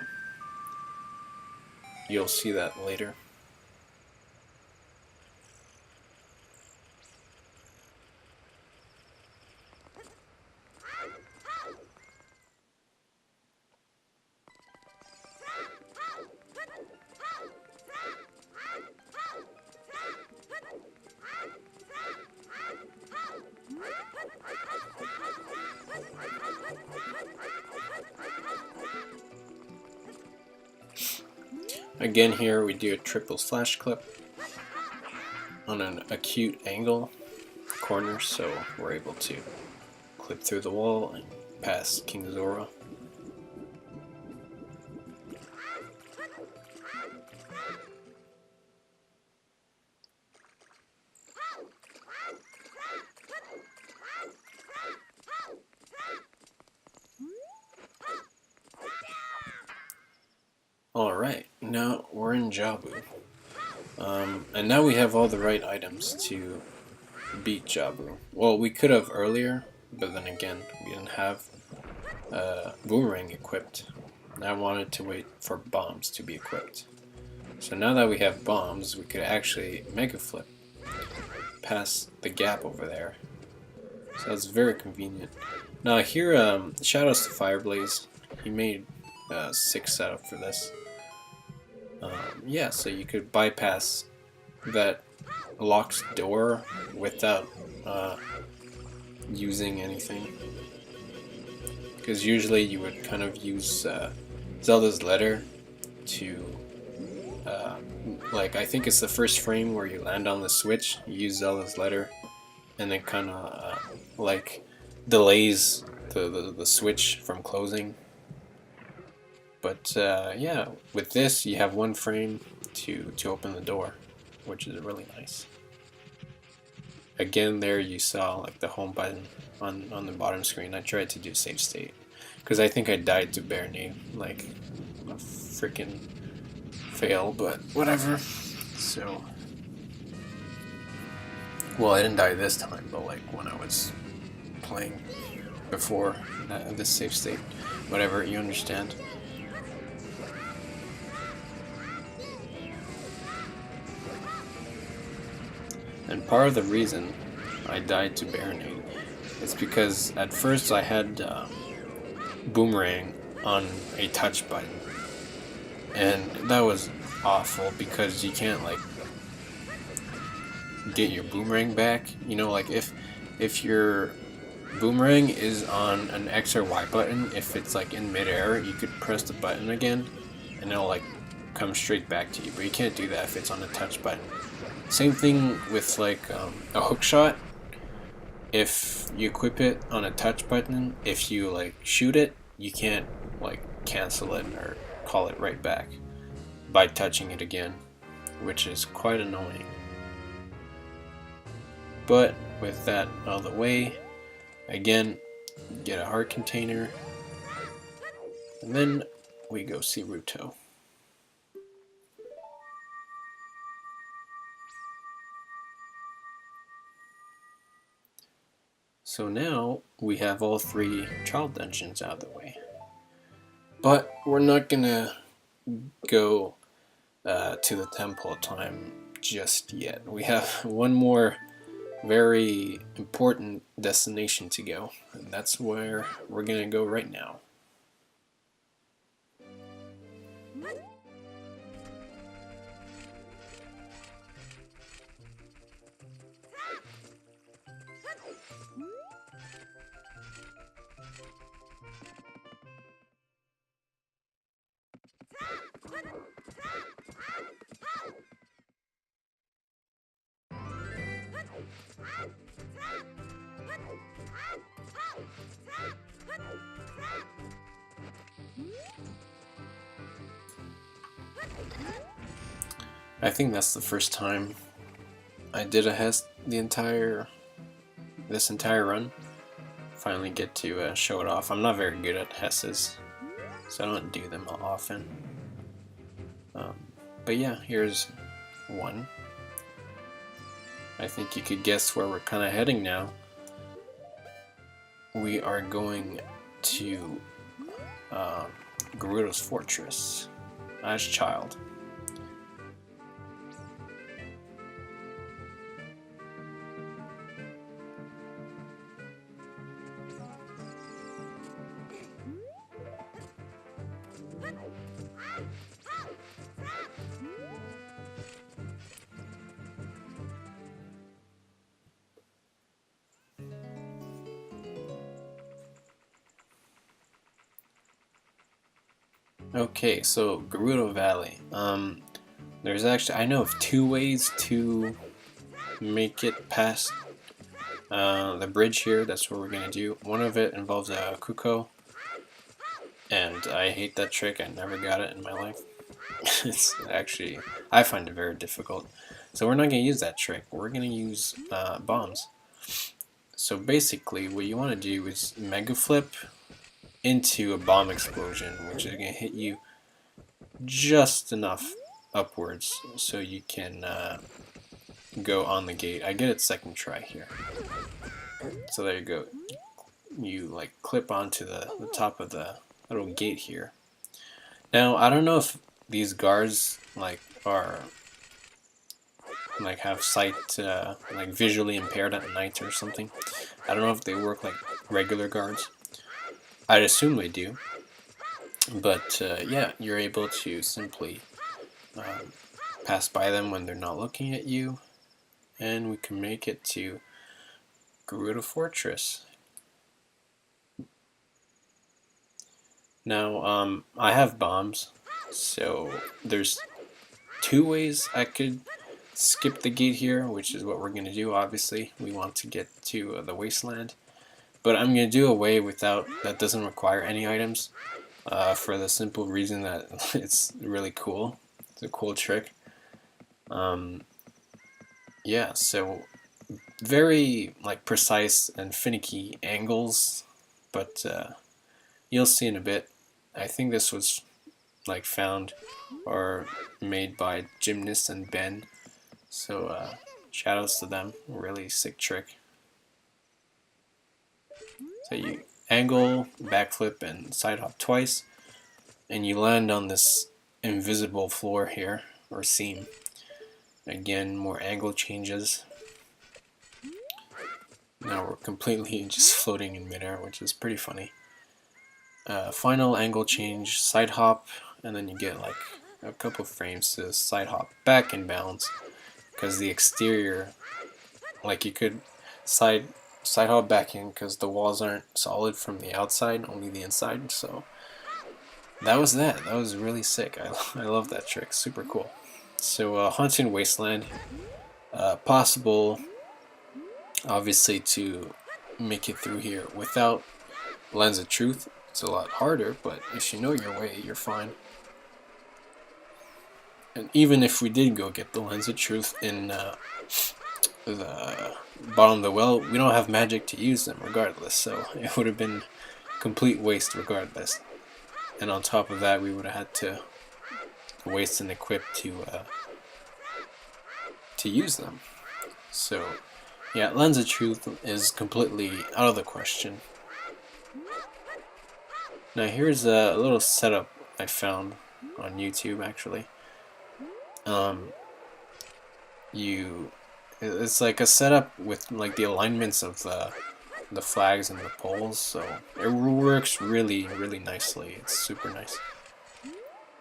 you'll see that later. Again, here we do a triple slash clip on an acute angle corner, so we're able to clip through the wall and pass King Zora. Alright, now we're in Jabu. And now we have all the right items to beat Jabu. Well, we could have earlier, but then again, we didn't have Boomerang equipped. I wanted to wait for bombs to be equipped. So now that we have bombs, we could actually Mega Flip past the gap over there. So that's very convenient. Now here, shoutouts to Fireblaze. He made a sick setup for this. Yeah, so you could bypass that locked door without using anything. Because usually you would kind of use Zelda's letter to, like, I think it's the first frame where you land on the switch, you use Zelda's letter, and it kind of, like, delays the switch from closing. But yeah, with this you have one frame to open the door, which is really nice. Again, there you saw like the home button on the bottom screen. I tried to do save state because I think I died to Bear Name, like a freaking fail, but whatever. So, well, I didn't die this time, but like when I was playing before this save state, whatever, you understand. And part of the reason I died to Baronade is because at first I had Boomerang on a touch button, and that was awful because you can't like get your Boomerang back. You know, like if your Boomerang is on an X or Y button, if it's like in midair, you could press the button again and it'll like come straight back to you, but you can't do that if it's on a touch button. Same thing with like a hook shot. If you equip it on a touch button, if you like shoot it, you can't like cancel it or call it right back by touching it again, which is quite annoying. But with that out of the way, again, get a heart container, and then we go see Ruto. So now we have all 3 child dungeons out of the way. But we're not gonna go to the temple time just yet. We have one more very important destination to go, and that's where we're gonna go right now. I think that's the first time I did a Hess this entire run. Finally get to show it off. I'm not very good at Hesses, so I don't do them often. But yeah, here's one. I think you could guess where we're kind of heading now. We are going to Gerudo's Fortress as Child. Okay, so Gerudo Valley. There's actually, I know of 2 ways to make it past the bridge here. That's what we're gonna do. One of it involves a Kuko, and I hate that trick. I never got it in my life. It's actually, I find it very difficult. So we're not gonna use that trick. We're gonna use bombs. So basically, what you want to do is Mega Flip into a bomb explosion, which is going to hit you just enough upwards so you can go on the gate. I get it second try here. So there you go. You like clip onto the top of the little gate here. Now I don't know if these guards have sight like visually impaired at night or something. I don't know if they work like regular guards. I'd assume they do, but yeah, you're able to simply pass by them when they're not looking at you, and we can make it to Gerudo Fortress. Now, I have bombs, so there's 2 ways I could skip the gate here, which is what we're going to do. Obviously, we want to get to the wasteland. But I'm going to do a way that doesn't require any items for the simple reason that it's really cool. It's a cool trick. Yeah, so very like precise and finicky angles, but you'll see in a bit. I think this was like found or made by Gymnast and Ben. So shoutouts to them. Really sick trick. So you angle, backflip, and side hop twice, and you land on this invisible floor here, or seam. Again, more angle changes. Now we're completely just floating in midair, which is pretty funny. Final angle change, side hop, and then you get like a couple frames to side hop back in bounds, because the exterior, like you could side hop back in because the walls aren't solid from the outside, only the inside. So that was really sick. I love that trick, super cool. So Haunted Wasteland, possible obviously to make it through here without Lens of Truth. It's a lot harder, but if you know your way, you're fine. And even if we did go get the Lens of Truth in the bottom of the well, we don't have magic to use them regardless, so it would have been complete waste regardless. And on top of that, we would have had to waste and equip to use them. So Yeah, Lens of Truth is completely out of the question. Now here's a little setup I found on YouTube actually. It's like a setup with like the alignments of the flags and the poles, so it works really nicely. It's super nice.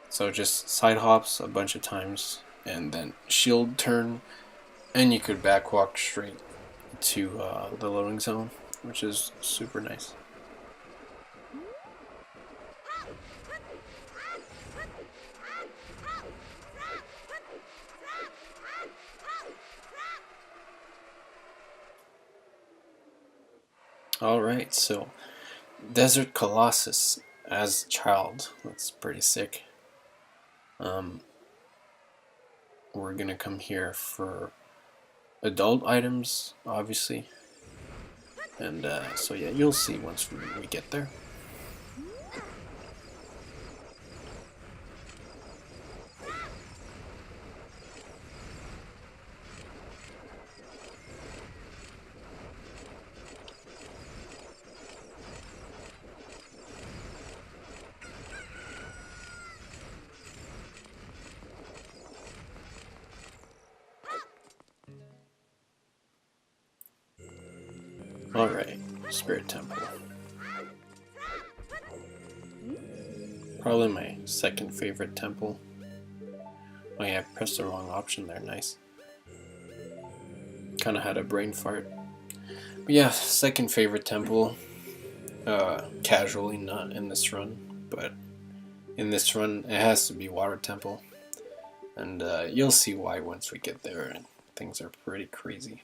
So just side hops a bunch of times and then shield turn, and you could back walk straight to the loading zone, which is super nice. Alright, so Desert Colossus as a child. That's pretty sick. We're gonna come here for adult items, obviously. And so yeah, you'll see once we get there. Alright, Spirit Temple. Probably my second favorite temple. Oh yeah, I pressed the wrong option there, nice. Kinda had a brain fart. But yeah, second favorite temple. Casually, not in this run, but in this run it has to be Water Temple. And you'll see why once we get there, and things are pretty crazy.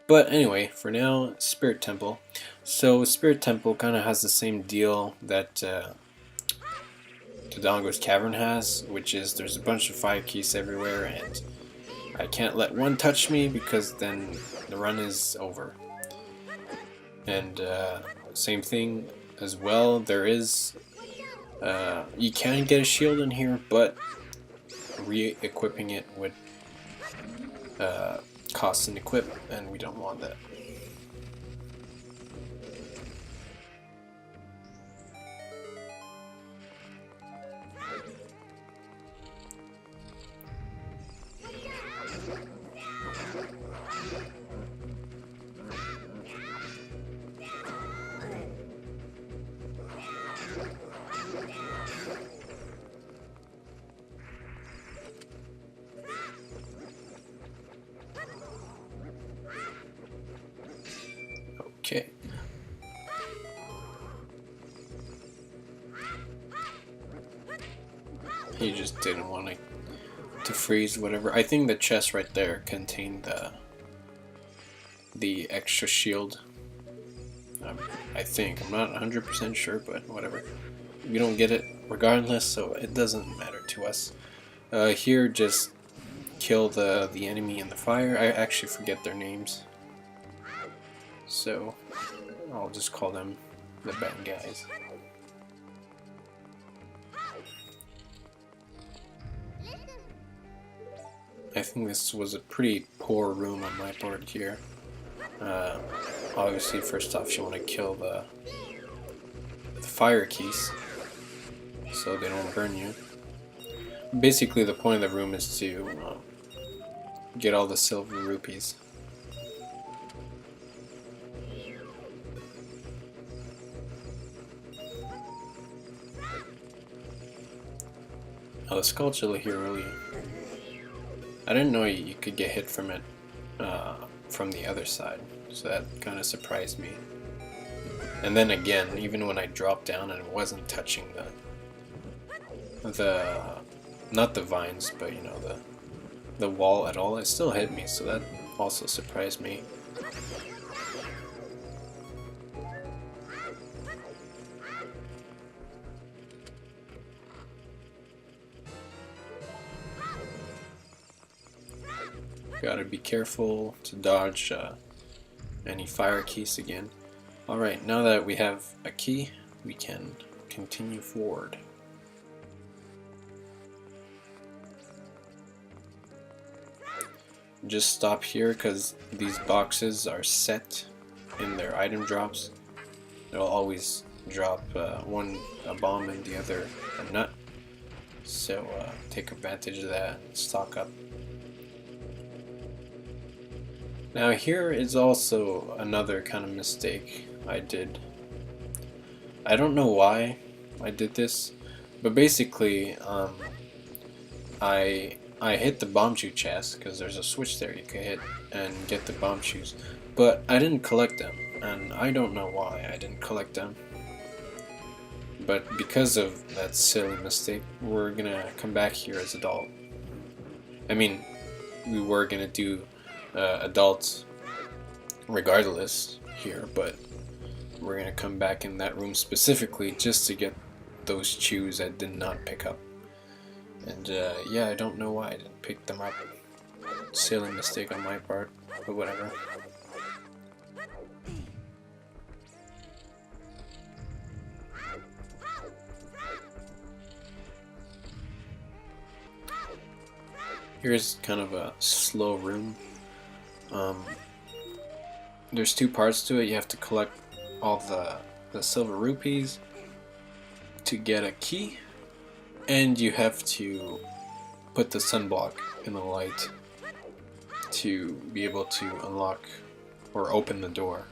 But anyway, for now, Spirit Temple. So Spirit Temple kind of has the same deal that Dodongo's Cavern has, which is there's a bunch of fire keys everywhere, and I can't let one touch me because then the run is over. And same thing as well, there is, you can get a shield in here, but re-equipping it would cost an equip, and we don't want that. Okay. He just didn't want to freeze whatever. I think the chest right there contained the extra shield. I think. I'm not 100% sure, but whatever. We don't get it regardless, so it doesn't matter to us. Here, just kill the enemy in the fire. I actually forget their names, so I'll just call them the bad guys. I think this was a pretty poor room on my part here. Obviously, first off, you want to kill the fire keys so they don't burn you. Basically, the point of the room is to get all the silver rupees. Oh, the sculpture here really... I didn't know you could get hit from it from the other side, so that kind of surprised me. And then again, even when I dropped down and it wasn't touching the not the vines, but you know, the wall at all, it still hit me, so that also surprised me. Gotta be careful to dodge any fire keys again. Alright, now that we have a key, we can continue forward. just stop here because these boxes are set in their item drops. They'll always drop one a bomb and the other a nut. So take advantage of that and stock up. Now here is also another kind of mistake I did. I don't know why I did this, but basically I hit the bomb shoe chest because there's a switch there you can hit and get the bomb shoes, but I didn't collect them, and I don't know why I didn't collect them. But because of that silly mistake, we're gonna come back here as adult. I mean, we were gonna do adults regardless here, but we're gonna come back in that room specifically just to get those shoes I did not pick up. And yeah, I don't know why I didn't pick them up. Silly mistake on my part, but whatever. Here's kind of a slow room. There's two parts to it. You have to collect all the silver rupees to get a key, and you have to put the sunblock in the light to be able to unlock or open the door.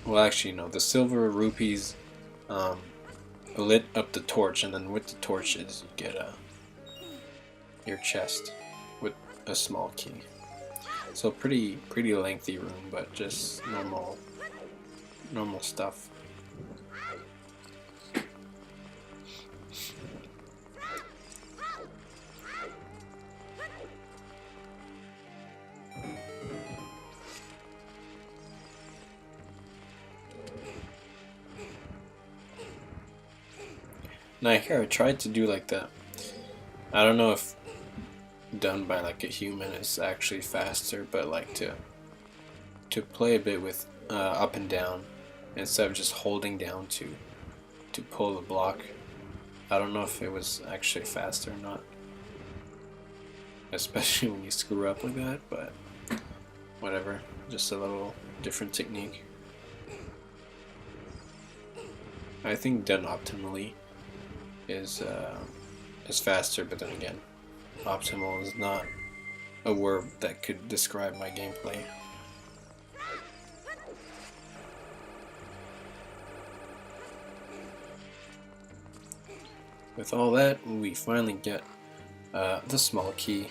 Well, actually no, the silver rupees lit up the torch, and then with the torches you get your chest with a small key. So pretty lengthy room, but just normal stuff. Now here I tried to do like that. I don't know if done by like a human is actually faster, but like to play a bit with up and down instead of just holding down to pull the block. I don't know if it was actually faster or not, especially when you screw up like that, but whatever, just a little different technique. I think done optimally is faster, but then again, optimal is not a word that could describe my gameplay. With all that, we finally get the small key,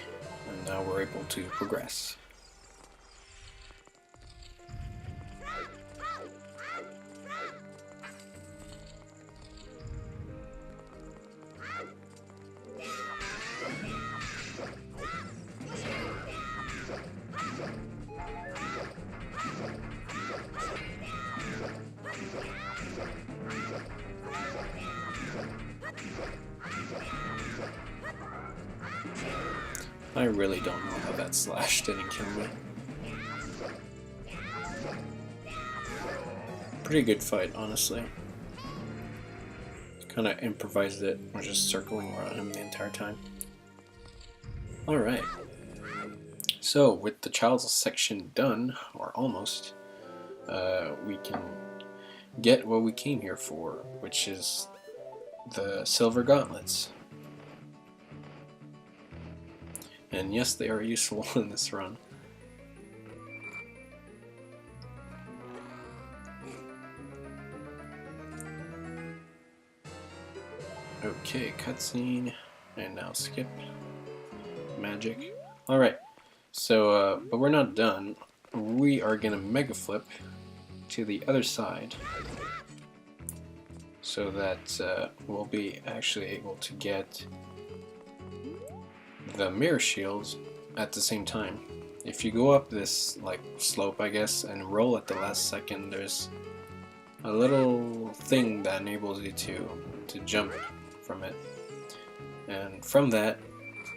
and now we're able to progress. I really don't know how that slash didn't kill me. Pretty good fight, honestly. Kinda improvised it, we're just circling around him the entire time. Alright. So, with the child's section done, or almost, we can get what we came here for, which is the silver gauntlets. And yes, they are useful in this run. Okay, cutscene, and now skip. Magic. Alright, so, but we're not done. We are gonna mega flip to the other side so that we'll be actually able to get the mirror shields at the same time. If you go up this like slope, I guess, and roll at the last second, there's a little thing that enables you to jump from it, and from that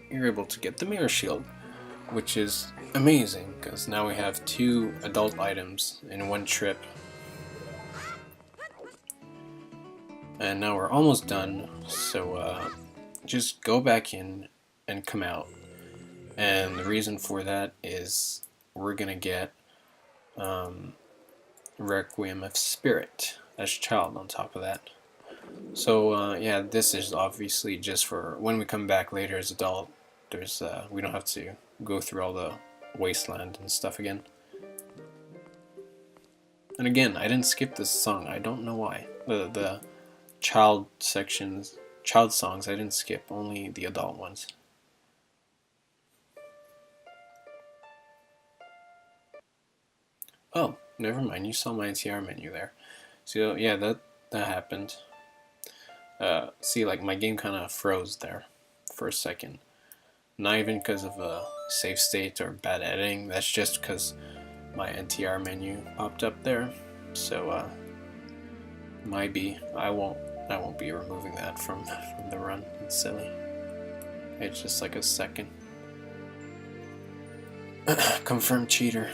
you're able to get the mirror shield, which is amazing because now we have 2 adult items in one trip. And now we're almost done, so just go back in and come out, And the reason for that is we're gonna get Requiem of Spirit as Child on top of that. So yeah, this is obviously just for when we come back later as adult. There's we don't have to go through all the wasteland and stuff again. And again, I didn't skip this song. I don't know why. The child sections, child songs, I didn't skip. Only the adult ones. Oh, never mind. You saw my NTR menu there. So yeah, that happened. See, like my game kind of froze there for a second. Not even because of a save state or bad editing. That's just because my NTR menu popped up there. So might be. I won't be removing that from the run. It's silly. It's just like a second. Confirmed cheater.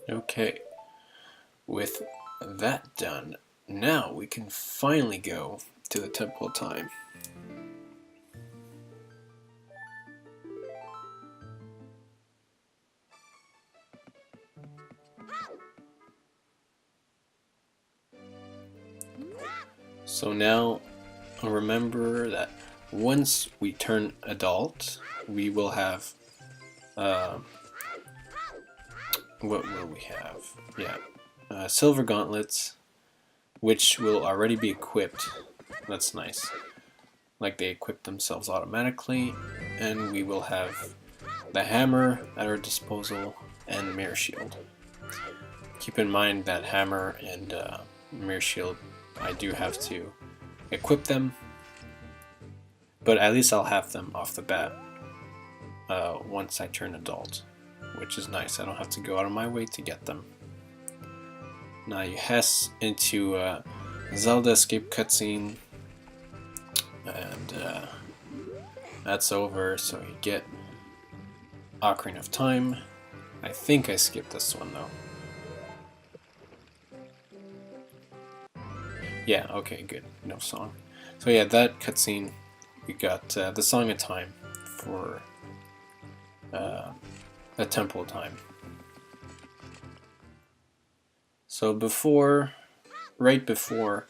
Okay, with that done, now we can finally go to the Temple of Time. So now, remember that once we turn adult, we will have what will we have? Yeah, silver gauntlets, which will already be equipped. That's nice. Like they equip themselves automatically, and we will have the hammer at our disposal and mirror shield. Keep in mind that hammer and mirror shield, I do have to equip them, but at least I'll have them off the bat once I turn adult, which is nice. I don't have to go out of my way to get them. Now you head into Zelda escape cutscene, and that's over, so you get Ocarina of Time. I think I skipped this one though. Yeah, okay, good. No song. So yeah, that cutscene, we got the Song of Time for the Temple of Time. So right before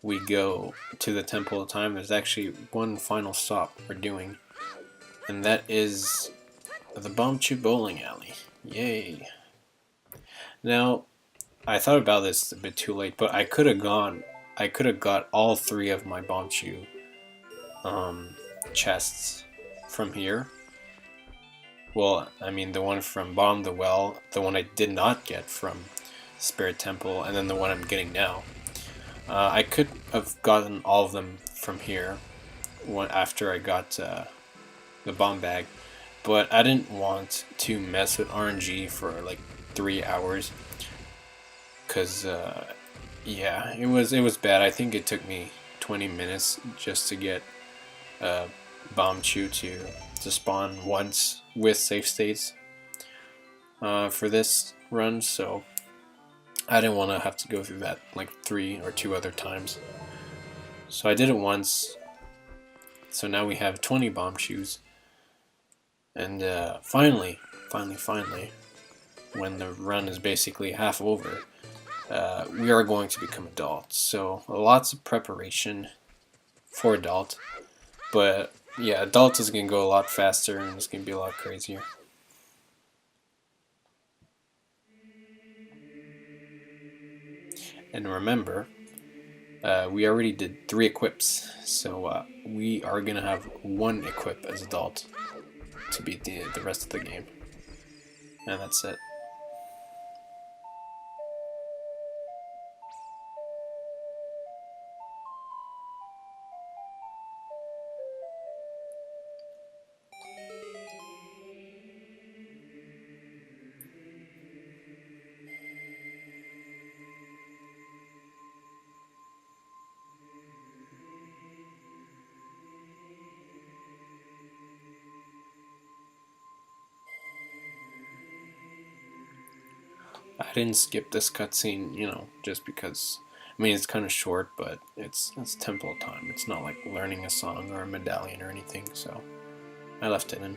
we go to the Temple of Time, there's actually one final stop we're doing, and that is the Bombchu Bowling Alley. Yay! Now, I thought about this a bit too late, but I could have got all 3 of my Bombchu chests from here. Well, I mean the one from Bomb the Well, the one I did not get from Spirit Temple, and then the one I'm getting now. I could have gotten all of them from here after I got the bomb bag, but I didn't want to mess with RNG for like 3 hours, because yeah, it was bad. I think it took me 20 minutes just to get Bombchu to spawn once with save states for this run, so I didn't want to have to go through that like 3 or 2 other times. So I did it once. So now we have 20 Bombchus. And finally, when the run is basically half over, we are going to become adults. So lots of preparation for adult. But yeah, adult is going to go a lot faster and it's going to be a lot crazier. And remember, we already did 3 equips, so we are going to have 1 equip as adult to beat the rest of the game. And that's it. I didn't skip this cutscene, you know, just because. I mean, it's kind of short, but it's temple time. It's not like learning a song or a medallion or anything, so I left it in.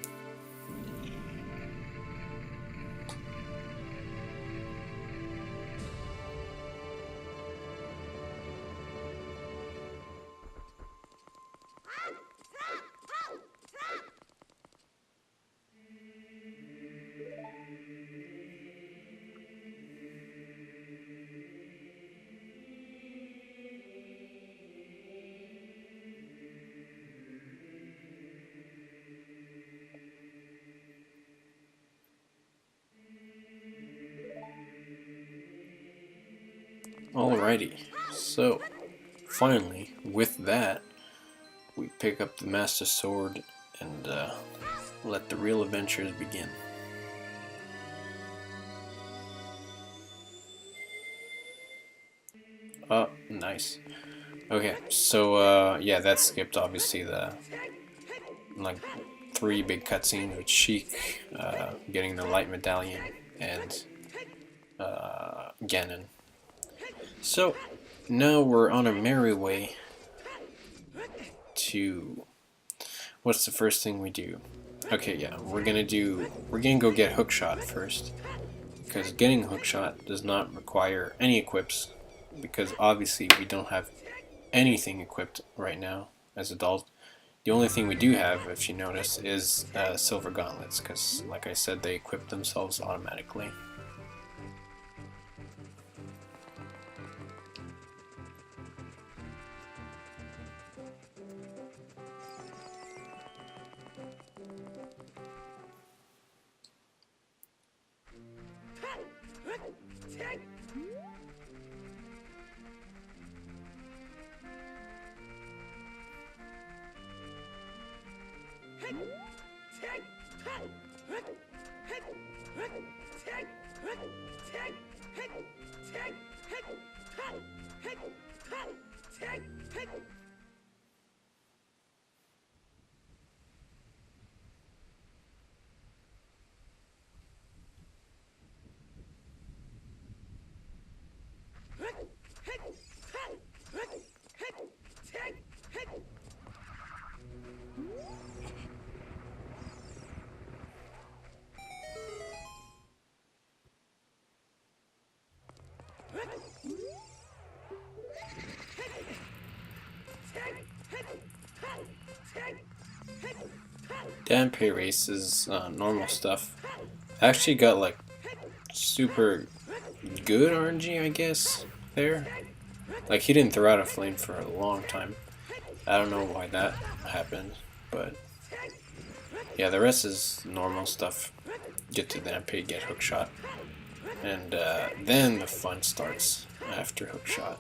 Alrighty, so finally, with that, we pick up the Master Sword and let the real adventures begin. Oh, nice. Okay, so yeah, that skipped obviously the like 3 big cutscenes with Sheik getting the light medallion and Ganon. So now we're on a merry way to what's the first thing we do? Okay, yeah, we're gonna go get Hookshot first, because getting Hookshot does not require any equips, because obviously we don't have anything equipped right now as adults. The only thing we do have, if you notice, is silver gauntlets, because like I said, they equip themselves automatically. Dampe race is normal stuff. I actually got like super good RNG, I guess, there. Like, he didn't throw out a flame for a long time. I don't know why that happened, but yeah, the rest is normal stuff. Get to Dampe, get Hookshot, and then the fun starts after Hookshot.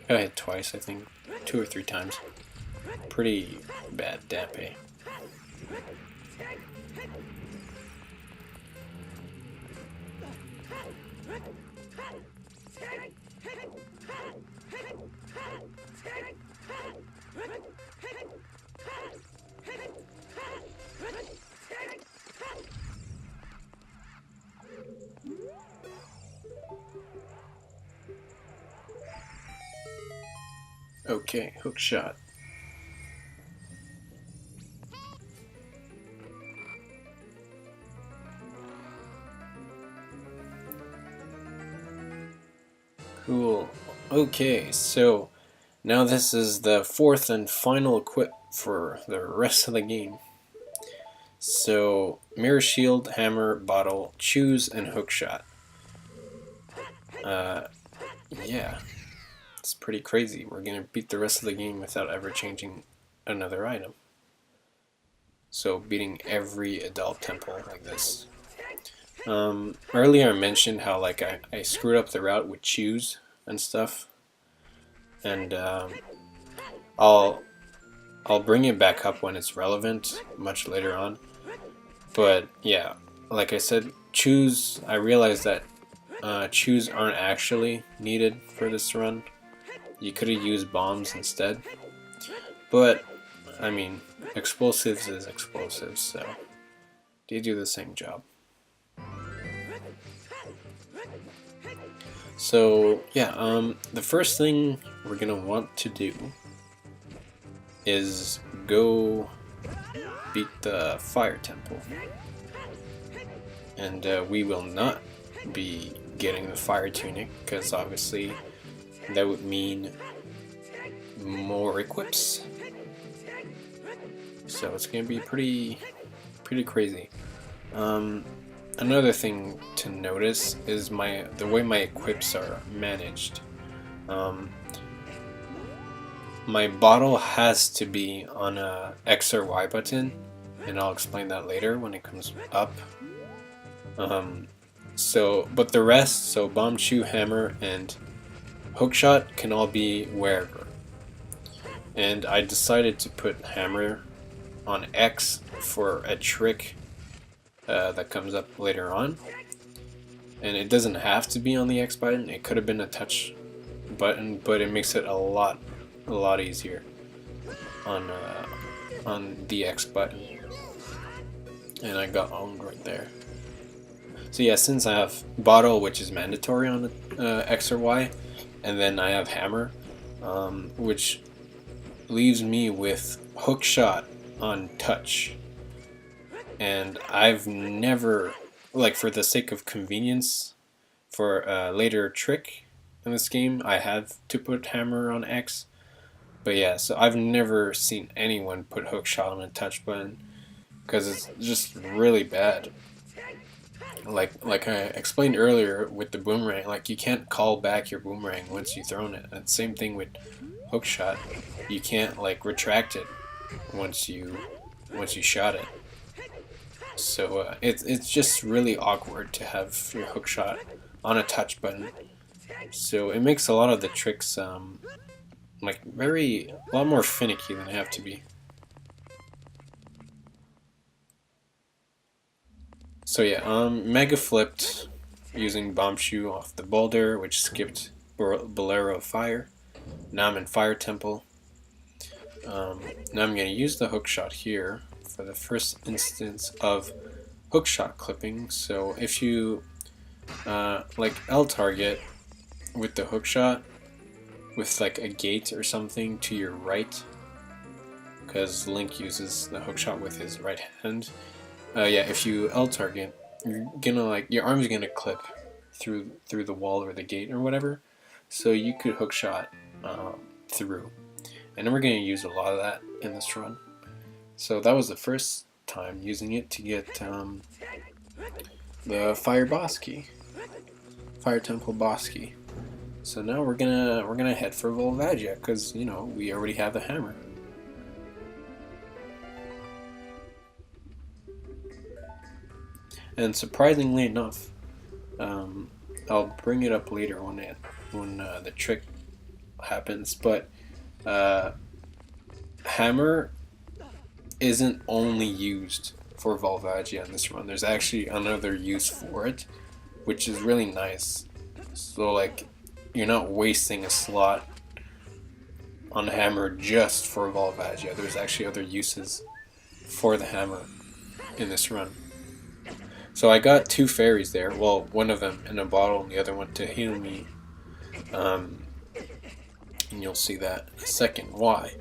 I hit twice, I think, 2 or 3 times. Pretty bad Dampe. Okay, Hookshot. Cool. Okay, so now this is the 4th and final equip for the rest of the game. So, Mirror Shield, Hammer, Bottle, Choose, and Hookshot. Yeah. It's pretty crazy. We're going to beat the rest of the game without ever changing another item. So, beating every adult temple like this. Earlier I mentioned how like I screwed up the route with Choose and stuff. And I'll bring it back up when it's relevant much later on. But yeah, like I said, Choose, I realized that Choose aren't actually needed for this run. You could have used bombs instead. But, I mean, explosives is explosives, so they do the same job. So yeah, the first thing we're gonna want to do is go beat the fire temple, and we will not be getting the fire tunic because obviously that would mean more equips. So it's gonna be pretty crazy. Another thing to notice is the way my equips are managed. My bottle has to be on a X or Y button, and I'll explain that later when it comes up. But the rest, so bomb, chew, hammer, and hookshot can all be wherever. And I decided to put hammer on X for a trick that comes up later on. And it doesn't have to be on the X button. It could have been a touch button, but it makes it a lot easier on the X button. And I got owned right there. So yeah, since I have bottle, which is mandatory on the X or Y, and then I have hammer, which leaves me with hookshot on touch. And I've never, like, for the sake of convenience, for a later trick in this game, I have to put hammer on X. But yeah, so I've never seen anyone put hookshot on a touch button because it's just really bad. Like I explained earlier with the boomerang, like you can't call back your boomerang once you've thrown it. And same thing with hookshot, you can't like retract it once you shot it. So it's just really awkward to have your hookshot on a touch button. So it makes a lot of the tricks like a lot more finicky than they have to be. So yeah, mega flipped using bomb shoe off the boulder, which skipped Bolero of Fire. Now I'm in Fire Temple. Now I'm going to use the hookshot here for the first instance of hookshot clipping. So if you like L target with the hookshot with like a gate or something to your right, because Link uses the hookshot with his right hand. Yeah, if you L target, you're gonna like your arm's gonna clip through the wall or the gate or whatever. So you could hookshot through, and then we're gonna use a lot of that in this run. So that was the first time using it to get the Fire Boss Key, Fire Temple Boss Key. So now we're gonna head for Volvagia because you know we already have the hammer. And surprisingly enough, I'll bring it up later when the trick happens. But hammer isn't only used for Volvagia in this run. There's actually another use for it, which is really nice. So like, you're not wasting a slot on hammer just for Volvagia. There's actually other uses for the hammer in this run. So I got two fairies there. Well, one of them in a bottle and the other one to heal me. And you'll see that in a second why.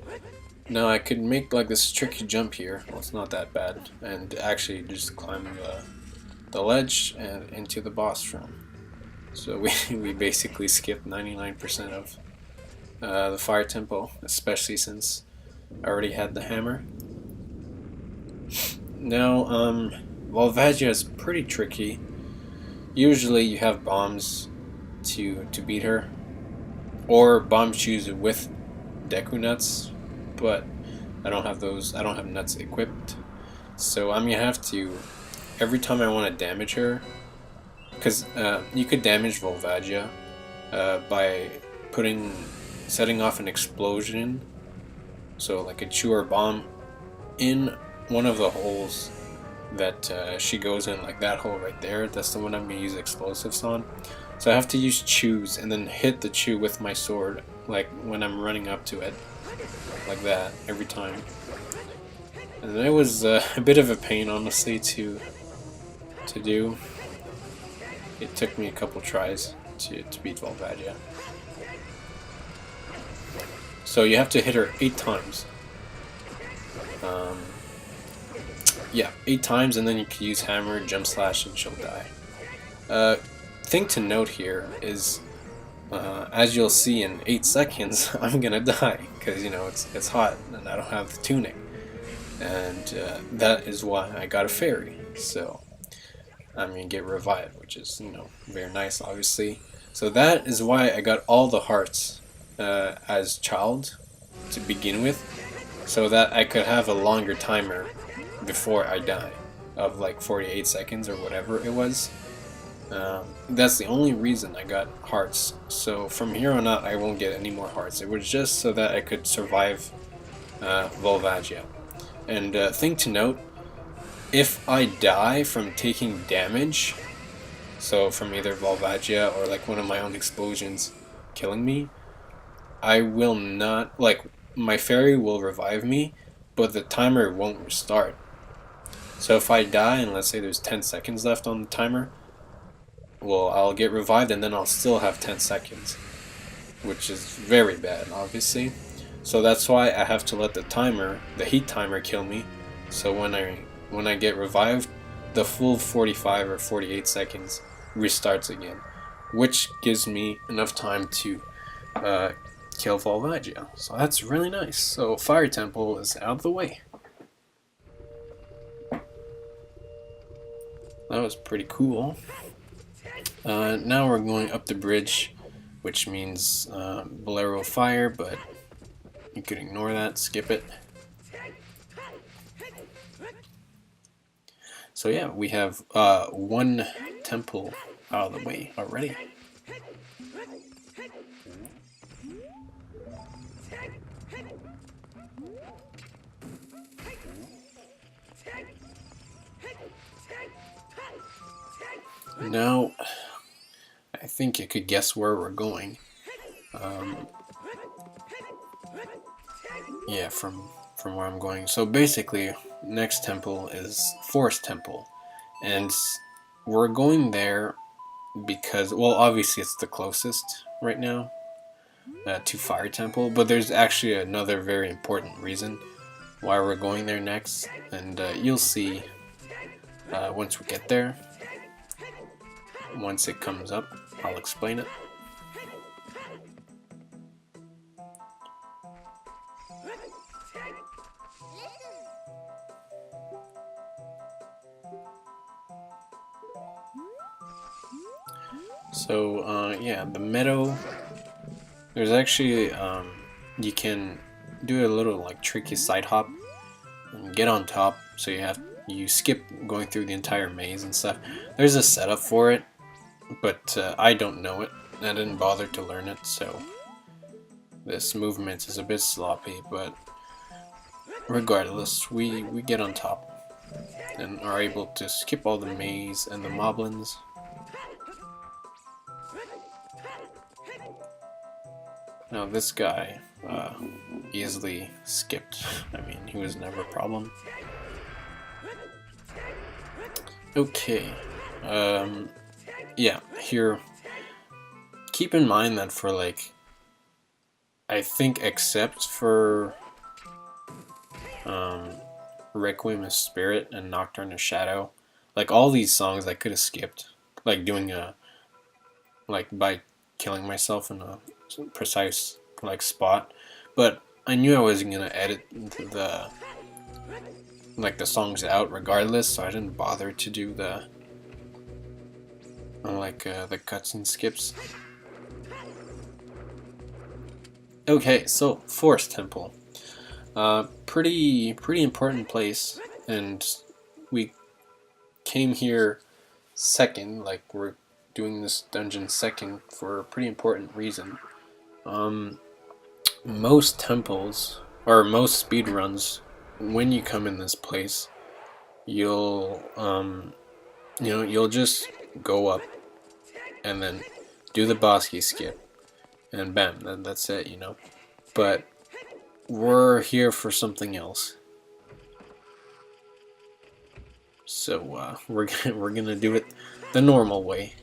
Now I could make like this tricky jump here. Well, it's not that bad. And actually just climb the ledge and into the boss room. So we basically skipped 99% of the Fire Temple, especially since I already had the hammer. Now, Volvagia is pretty tricky. Usually you have bombs to beat her, or bomb shoes with Deku nuts, but I don't have those. I don't have nuts equipped, so I'm gonna have to, every time I want to damage her, because you could damage Volvagia by setting off an explosion, so like a chew or bomb in one of the holes that she goes in, like that hole right there. That's the one I'm gonna use explosives on. So I have to use chews and then hit the chew with my sword, like when I'm running up to it, like that every time. And it was a bit of a pain, honestly, to do. It took me a couple tries to beat Volvagia. So you have to hit her 8 times. Yeah, 8 times, and then you can use hammer, jump slash, and she'll die. Thing to note here is, as you'll see in 8 seconds, I'm gonna die because you know it's hot and I don't have the tunic, and that is why I got a fairy. So I'm gonna get revived, which is very nice, obviously. So that is why I got all the hearts as child to begin with, so that I could have a longer timer before I die of like 48 seconds or whatever it was. That's the only reason I got hearts. So from here on out I won't get any more hearts. It was just so that I could survive Volvagia. And thing to note, if I die from taking damage, so from either Volvagia or like one of my own explosions killing me, I will not, like, my fairy will revive me, but the timer won't restart. So if I die and let's say there's 10 seconds left on the timer, well, I'll get revived and then I'll still have 10 seconds, which is very bad, obviously. So that's why I have to let the timer, the heat timer, kill me. So when I get revived, the full 45 or 48 seconds restarts again, which gives me enough time to kill Volvagia. So that's really nice. So Fire Temple is out of the way. That was pretty cool. Now we're going up the bridge, which means Bolero Fire, but you could ignore that, skip it. So yeah, we have one temple out of the way already. Now, I think you could guess where we're going. Yeah, from where I'm going. So basically, next temple is Forest Temple, and we're going there because, well, obviously it's the closest right now to Fire Temple, but there's actually another very important reason why we're going there next, and you'll see once we get there. Once it comes up, I'll explain it. So yeah, the meadow, there's actually you can do a little like tricky side hop and get on top, so you skip going through the entire maze and stuff. There's a setup for it, but I don't know it. I didn't bother to learn it, so this movement is a bit sloppy, but regardless, we get on top and are able to skip all the maze and the moblins. Now this guy easily skipped. I mean, he was never a problem. Okay, yeah, here, keep in mind that for like, I think except for Requiem of Spirit and Nocturne of Shadow, like all these songs I could have skipped, like doing like by killing myself in a precise like spot, but I knew I wasn't gonna edit the songs out regardless, so I didn't bother to do the the cutscene skips. Okay, so Forest Temple, pretty important place, and we came here second. Like, we're doing this dungeon second for a pretty important reason. Most temples or most speedruns, when you come in this place, you'll you'll just go up and then do the boss key skip, and bam, then that's it, But we're here for something else. So we're gonna do it the normal way.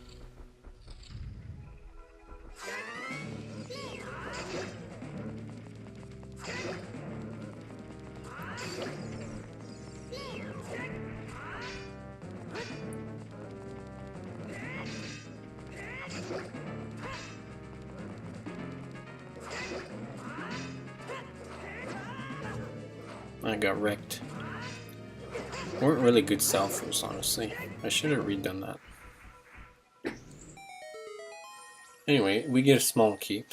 I got wrecked. Weren't really good salvos, honestly. I should have redone that. Anyway, we get a small key.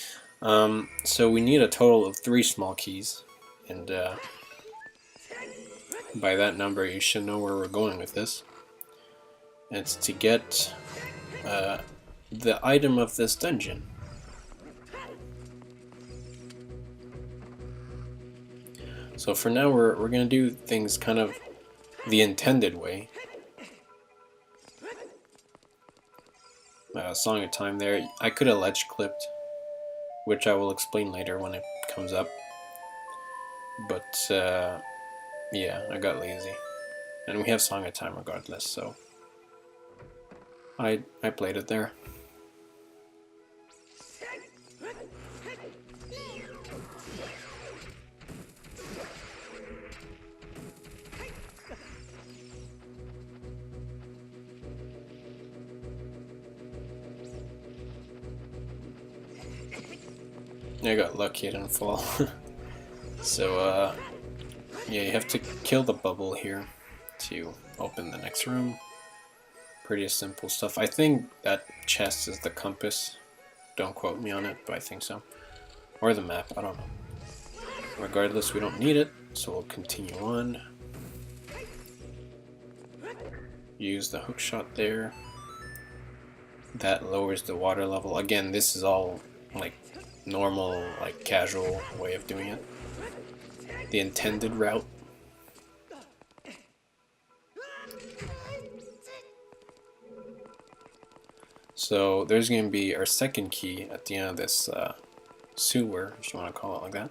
So we need a total of 3 small keys. And by that number, you should know where we're going with this. It's to get the item of this dungeon. So for now, we're gonna do things kind of the intended way. Song of Time there. I could have ledge clipped, which I will explain later when it comes up. But yeah, I got lazy, and we have Song of Time regardless, so I played it there. I got lucky, I didn't fall. So, yeah, you have to kill the bubble here to open the next room. Pretty simple stuff. I think that chest is the compass. Don't quote me on it, but I think so. Or the map, I don't know. Regardless, we don't need it, so we'll continue on. Use the hook shot there. That lowers the water level. Again, this is all like normal, like casual way of doing it. The intended route. So there's going to be our second key at the end of this sewer, if you want to call it like that.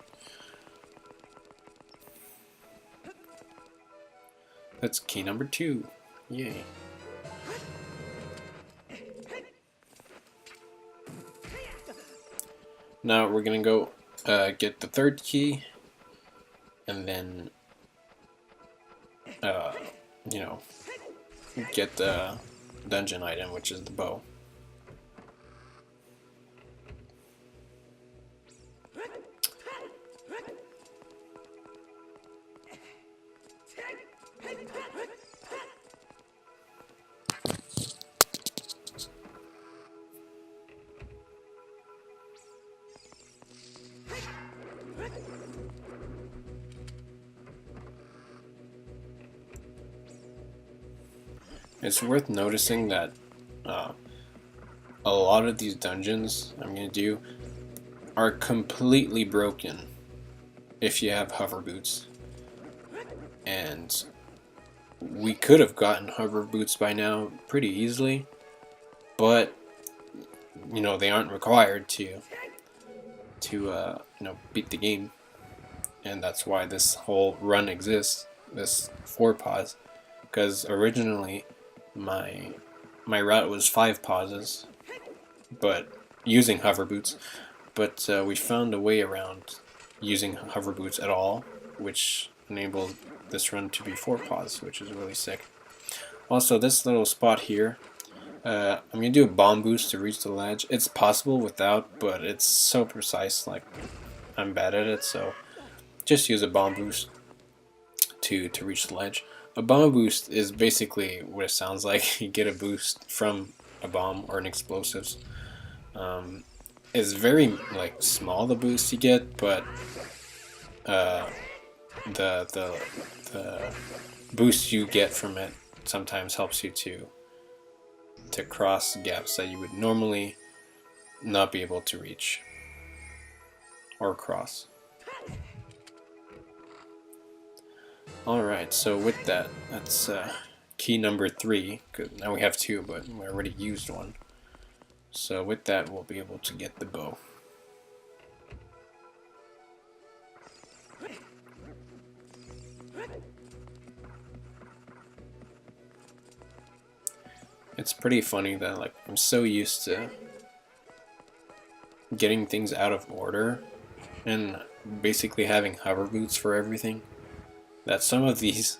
That's key number 2. Yay. Now we're going to go get the third key, and then, you know, get the dungeon item, which is the bow. It's worth noticing that a lot of these dungeons I'm going to do are completely broken if you have hover boots. And we could have gotten hover boots by now pretty easily, but you know, they aren't required to you know, beat the game. And that's why this whole run exists, this 4 pause, because originally my route was 5 pauses, but using hover boots, but we found a way around using hover boots at all, which enabled this run to be 4 pause, which is really sick. Also, this little spot here, I'm gonna do a bomb boost to reach the ledge. It's possible without, but it's so precise, like I'm bad at it, so just use a bomb boost to reach the ledge. A bomb boost is basically what it sounds like. You get a boost from a bomb or an explosives. It's very like small, the boost you get, but the boost you get from it sometimes helps you to cross gaps that you would normally not be able to reach or cross. Alright, so with that, that's key number 3. Good. Now we have 2, but we already used 1. So with that, we'll be able to get the bow. It's pretty funny that, like, I'm so used to getting things out of order and basically having hover boots for everything, that some of these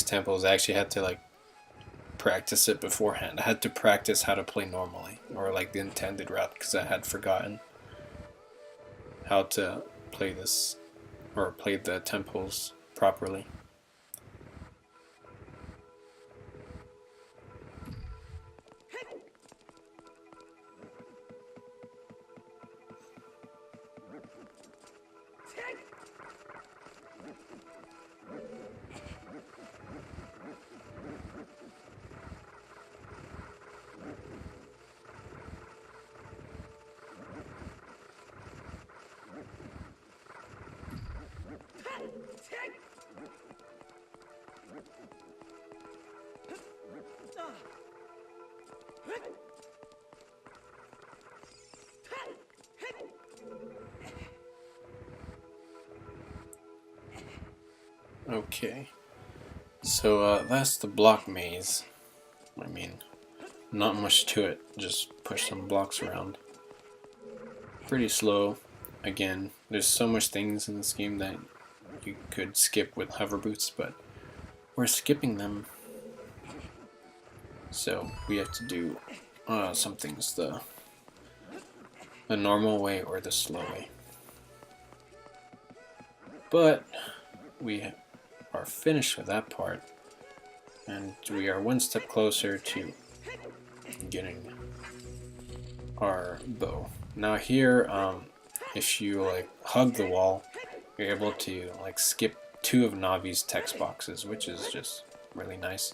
temples I actually had to like practice it beforehand. I had to practice how to play normally, or like the intended route, because I had forgotten how to play this, or play the temples properly. Okay, so that's the block maze. I mean, not much to it, just push some blocks around. Pretty slow. Again, there's so much things in this game that you could skip with hover boots, but we're skipping them. So we have to do some things the normal way or the slow way. But we are finished with that part, and we are one step closer to getting our bow. Now here, if you like hug the wall, you're able to like skip 2 of Navi's text boxes, which is just really nice.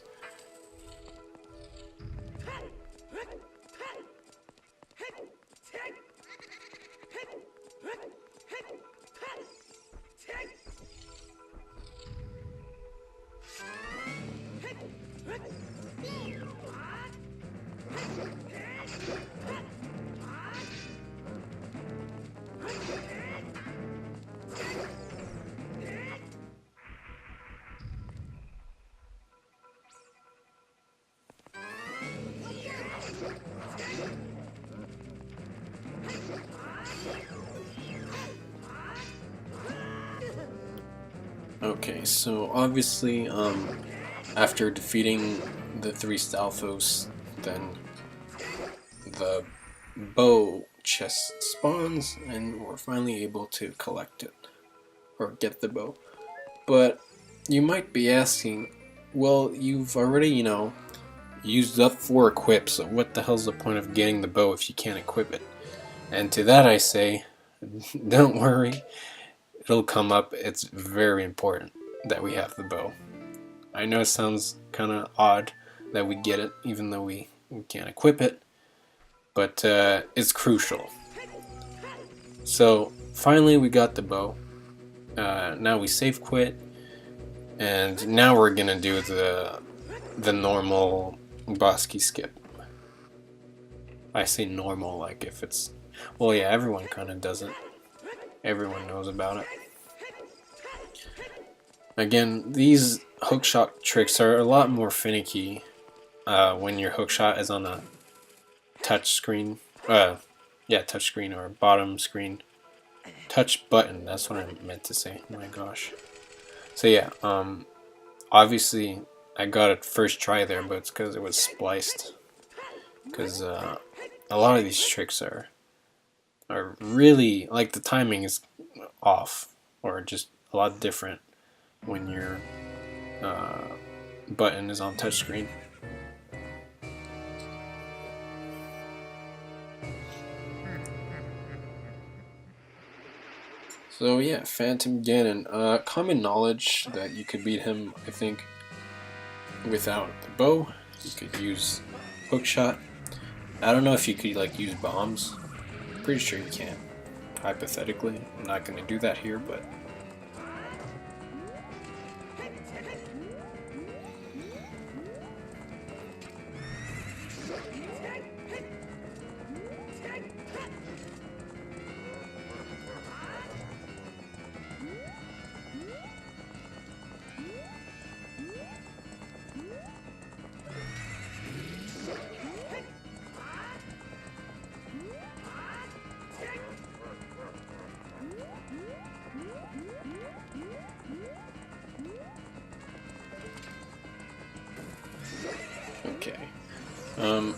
Okay, so obviously, after defeating the 3 Stalfos, then the bow chest spawns, and we're finally able to collect it, or get the bow. But you might be asking, well, you've already, used up 4 equips, so what the hell's the point of getting the bow if you can't equip it? And to that I say, don't worry. It'll come up. It's very important that we have the bow. I know it sounds kind of odd that we get it even though we can't equip it, but it's crucial. So finally we got the bow. Now we save quit, and now we're gonna do the normal Bosky skip. I say normal like if it's, well, yeah, everyone kind of does it. Everyone knows about it. Again, these hookshot tricks are a lot more finicky when your hookshot is on a touch screen. Touch screen or bottom screen. Touch button, that's what I meant to say. Oh my gosh. So yeah, obviously I got it first try there, but it's because it was spliced. Because a lot of these tricks are really, like, the timing is off, or just a lot different when your button is on touchscreen. So yeah, Phantom Ganon. Common knowledge that you could beat him, I think, without the bow. You could use hookshot. I don't know if you could like use bombs. Pretty sure you can, hypothetically. I'm not going to do that here, but okay.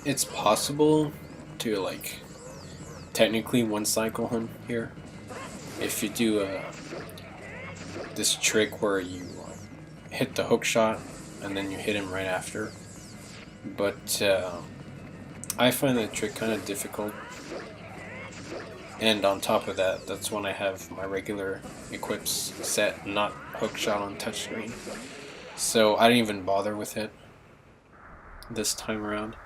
It's possible to, like, technically one cycle him here. If you do this trick where you hit the hook shot and then you hit him right after. But I find that trick kind of difficult. And on top of that, that's when I have my regular equips set, not hook shot on touchscreen. So I didn't even bother with it this time around.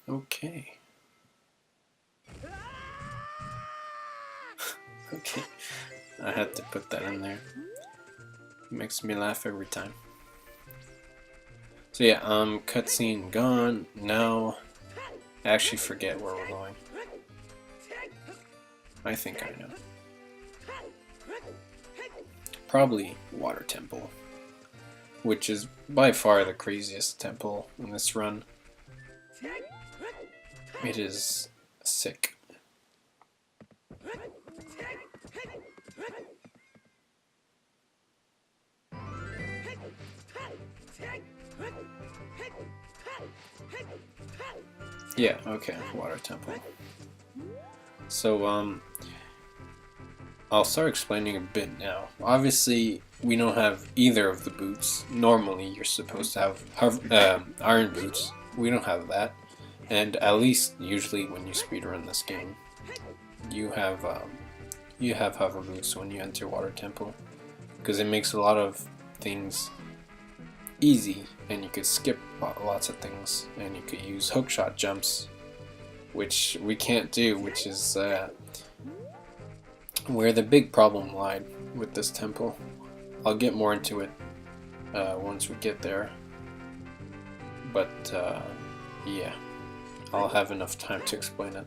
Okay. Okay. I had to put that in there. Makes me laugh every time. So yeah, cutscene gone. Now, I actually forget where we're going. I think I know. Probably Water Temple, which is by far the craziest temple in this run. It is sick. Yeah, okay, Water Temple. So, I'll start explaining a bit now. Obviously, we don't have either of the boots. Normally, you're supposed to have iron boots. We don't have that. And at least, usually, when you speedrun this game, you have hover boots when you enter Water Temple. Because it makes a lot of things easy, and you could skip lots of things, and you could use hookshot jumps, which we can't do, which is where the big problem lied with this temple. I'll get more into it once we get there, but yeah, I'll have enough time to explain it.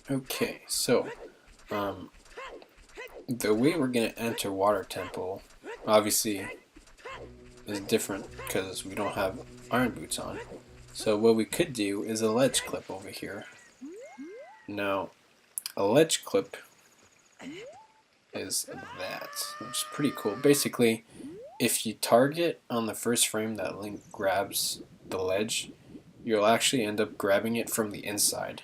Okay, so the way we're gonna enter Water Temple obviously is different because we don't have iron boots on. So what we could do is a ledge clip over here. Now, a ledge clip is that, which is pretty cool. Basically, if you target on the first frame that Link grabs the ledge, you'll actually end up grabbing it from the inside.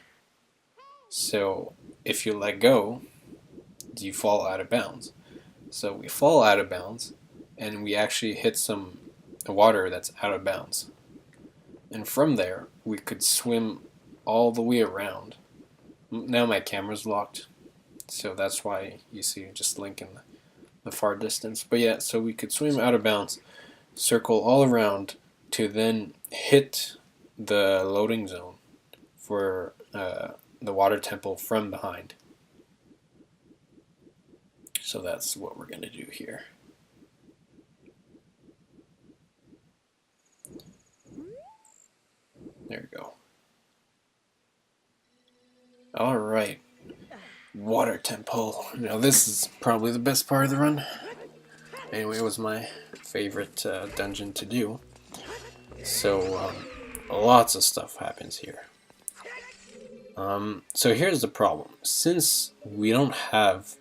So if you let go, you fall out of bounds. So we fall out of bounds, and we actually hit some water that's out of bounds. And from there, we could swim all the way around. Now my camera's locked, so that's why you see just Link in the far distance. But yeah, so we could swim out of bounds, circle all around to then hit the loading zone for the Water Temple from behind. So that's what we're going to do here. There we go. Alright. Water Temple. Now this is probably the best part of the run. Anyway, it was my favorite dungeon to do. So lots of stuff happens here. So here's the problem. Since we don't have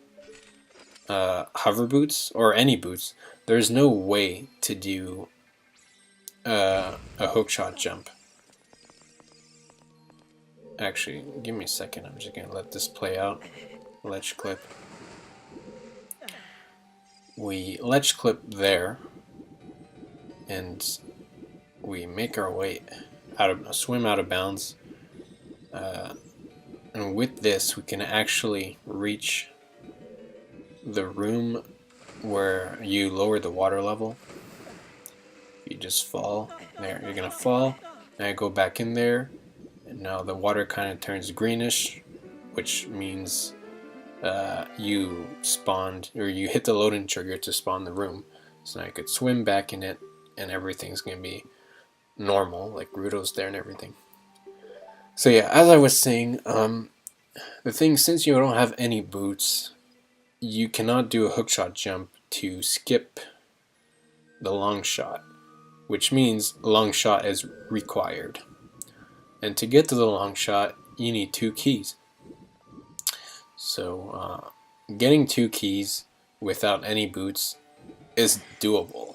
hover boots or any boots, there's no way to do a hookshot jump. Actually, give me a second. I'm just gonna let this play out. Ledge clip. We ledge clip there, and we make our way swim out of bounds. And with this, we can actually reach the room where you lower the water level. You just fall. There, you're gonna fall. Now you go back in there, and now the water kind of turns greenish, which means you spawned, or you hit the loading trigger to spawn the room. So now you could swim back in it, and everything's gonna be normal, like Ruto's there and everything. So yeah, as I was saying, the thing, since you don't have any boots, you cannot do a hookshot jump to skip the long shot, which means a long shot is required. And to get to the long shot, you need 2 keys. So getting 2 keys without any boots is doable.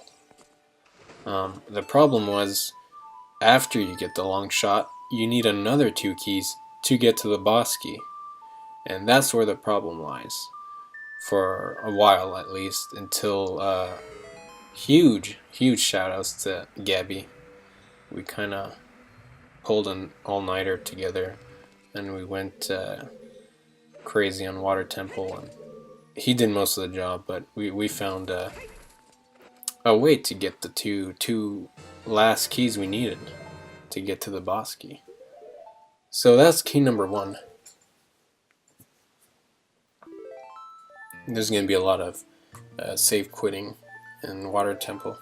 The problem was, after you get the long shot, you need another 2 keys to get to the boss key. And that's where the problem lies. For a while at least, until huge shoutouts to Gabby. We kind of pulled an all-nighter together, and we went crazy on Water Temple, and he did most of the job, but we found a way to get the two last keys we needed to get to the boss key. So that's key number 1. There's going to be a lot of save quitting in Water Temple.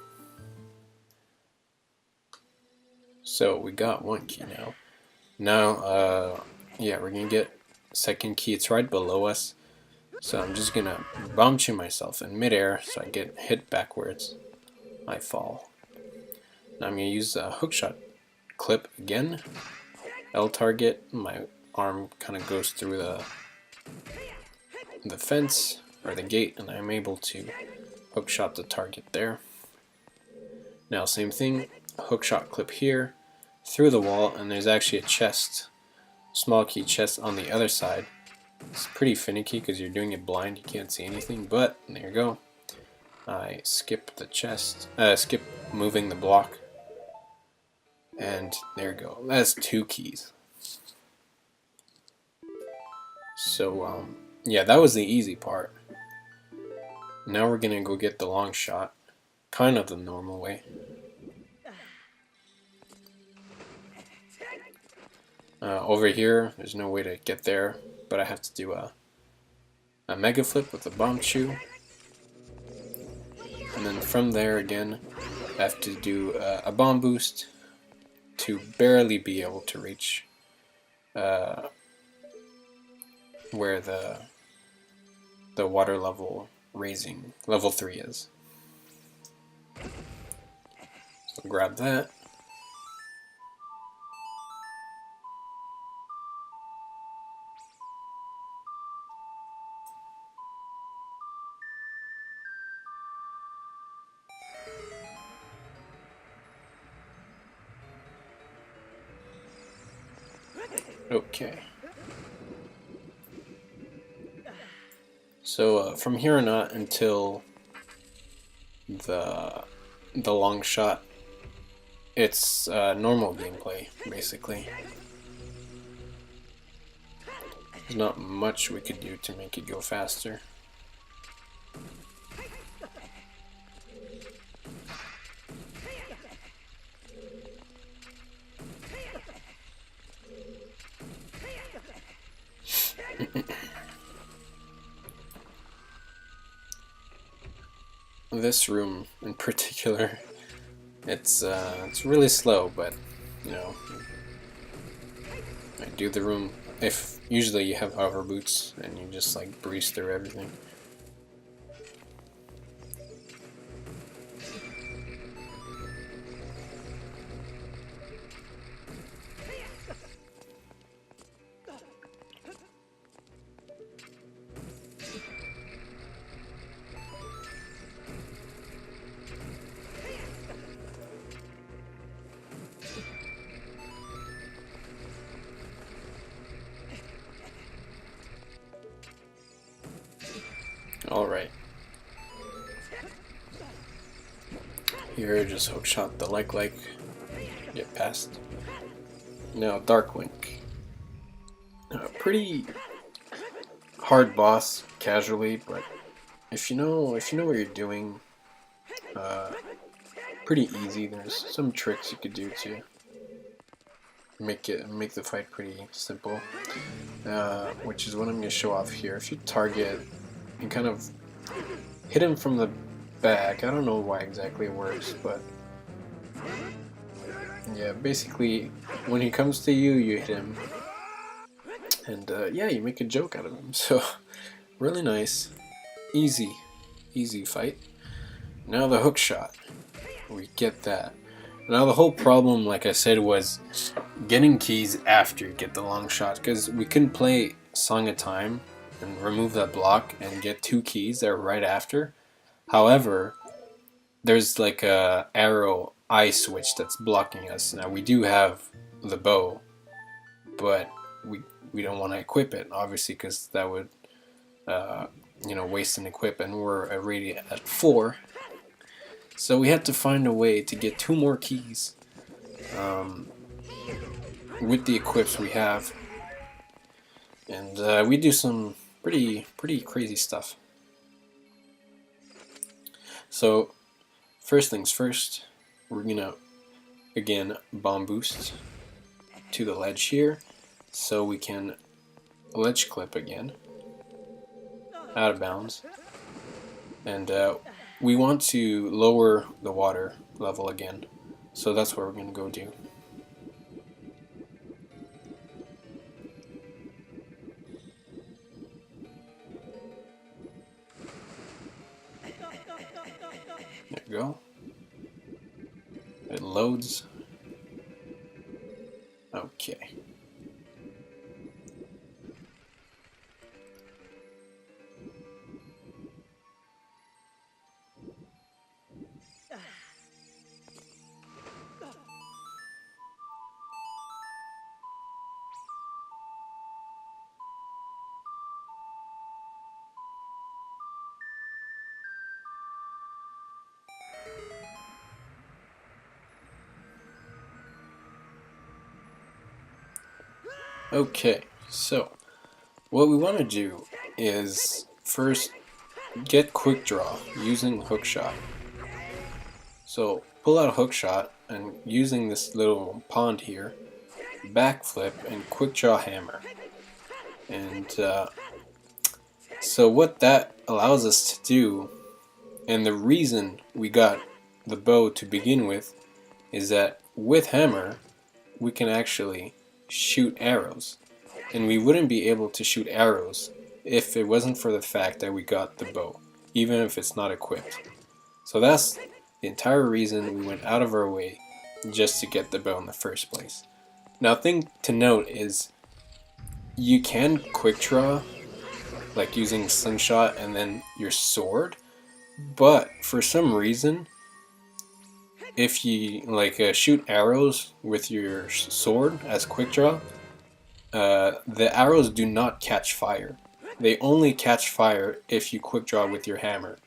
So we got 1 key now. Now, yeah, we're going to get 2nd key. It's right below us. So I'm just going to bounce myself in midair so I get hit backwards. I fall. Now I'm going to use a hookshot clip again. L target. My arm kind of goes through the fence or the gate, and I'm able to hookshot the target there. Now same thing, hookshot clip here through the wall, and there's actually a chest, small key chest on the other side. It's pretty finicky because you're doing it blind, you can't see anything, but there you go. I skip the chest, skip moving the block, and there you go. That's 2 keys. So yeah, that was the easy part. Now we're gonna go get the long shot, kind of the normal way. Over here, there's no way to get there, but I have to do a mega flip with the bomb chew. And then from there again, I have to do a bomb boost to barely be able to reach where the water level raising level 3 is. So grab that. Okay. So from here on out until the long shot, it's normal gameplay basically. There's not much we could do to make it go faster. This room in particular, it's really slow, but you know, I do the room. If usually you have hover boots and you just like breeze through everything. Alright. Here, just hookshot the like. past. Now, Dark Link. Pretty hard boss casually, but if you know what you're doing, pretty easy. There's some tricks you could do to make the fight pretty simple, which is what I'm going to show off here. If you target and kind of hit him from the back, I don't know why exactly it works, but yeah, basically when he comes to you, you hit him, and yeah, you make a joke out of him. So really nice, easy fight. Now the hook shot, we get that. Now the whole problem, like I said, was getting keys after you get the long shot, because we couldn't play Song of Time and remove that block and get 2 keys that are right after. However, there's like a arrow eye switch that's blocking us. Now we do have the bow, but we don't want to equip it, obviously, because that would waste an equip, and we're already at 4. So we had to find a way to get 2 more keys with the equips we have, and we do some pretty crazy stuff. So first things first, we're gonna again bomb boost to the ledge here, so we can ledge clip again out of bounds, and we want to lower the water level again, so that's what we're going to go do. There we go. It loads. Okay. Okay, so what we want to do is first get quick draw using hook shot. So pull out a hook shot, and using this little pond here, backflip and quick draw hammer. And so what that allows us to do, and the reason we got the bow to begin with, is that with hammer we can actually shoot arrows, and we wouldn't be able to shoot arrows if it wasn't for the fact that we got the bow, even if it's not equipped. So that's the entire reason we went out of our way just to get the bow in the first place. Now, thing to note is you can quick draw, like using slingshot and then your sword, but for some reason, if you shoot arrows with your sword as quick draw, the arrows do not catch fire. They only catch fire if you quick draw with your hammer.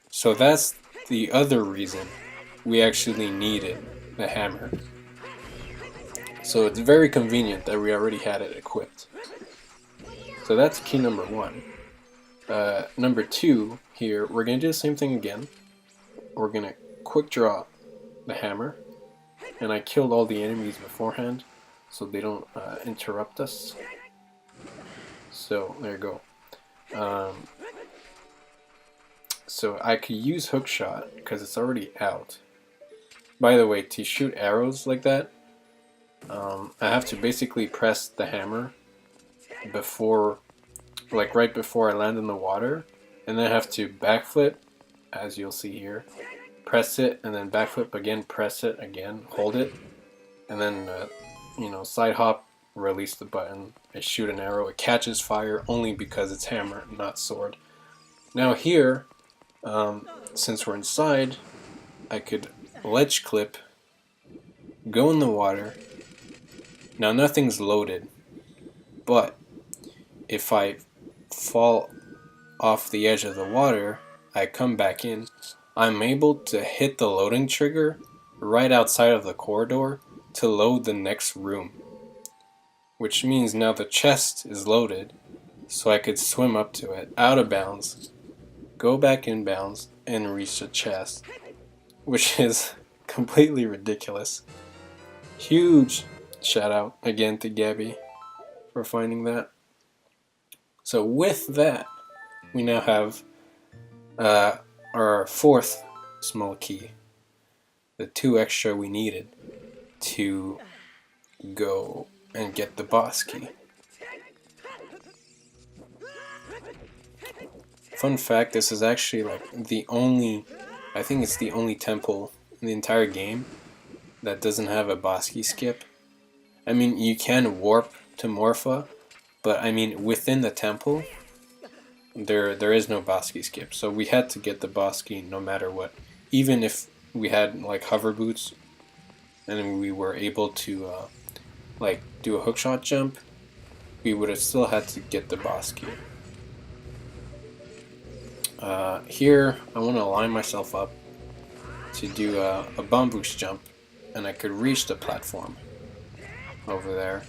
So that's the other reason we actually needed the hammer. So it's very convenient that we already had it equipped. So that's key number 1. Number 2 here, we're going to do the same thing again. We're going to quick draw the hammer, and I killed all the enemies beforehand so they don't interrupt us. So there you go. So I could use hook shot because it's already out. By the way, to shoot arrows like that, I have to basically press the hammer before, right before I land in the water, and then I have to backflip, as you'll see here. Press it, and then backflip again, press it again, hold it, and then side hop, release the button, I shoot an arrow. It catches fire only because it's hammer, not sword. Now here, since we're inside, I could ledge clip, go in the water. Now nothing's loaded, but if I fall off the edge of the water, I come back in, I'm able to hit the loading trigger right outside of the corridor to load the next room, which means now the chest is loaded, so I could swim up to it out of bounds, go back in bounds, and reach the chest, which is completely ridiculous. Huge shout out again to Gabby for finding that. So with that, we now have our fourth small key, the 2 extra we needed to go and get the boss key. Fun fact, this is actually like I think it's the only temple in the entire game that doesn't have a boss key skip. I mean, you can warp to Morpha, but I mean, within the temple, there is no boss key skip. So we had to get the boss key no matter what. Even if we had like hover boots and we were able to like do a hookshot jump, we would have still had to get the boss key. Here, I want to line myself up to do a bomb boost jump, and I could reach the platform over there.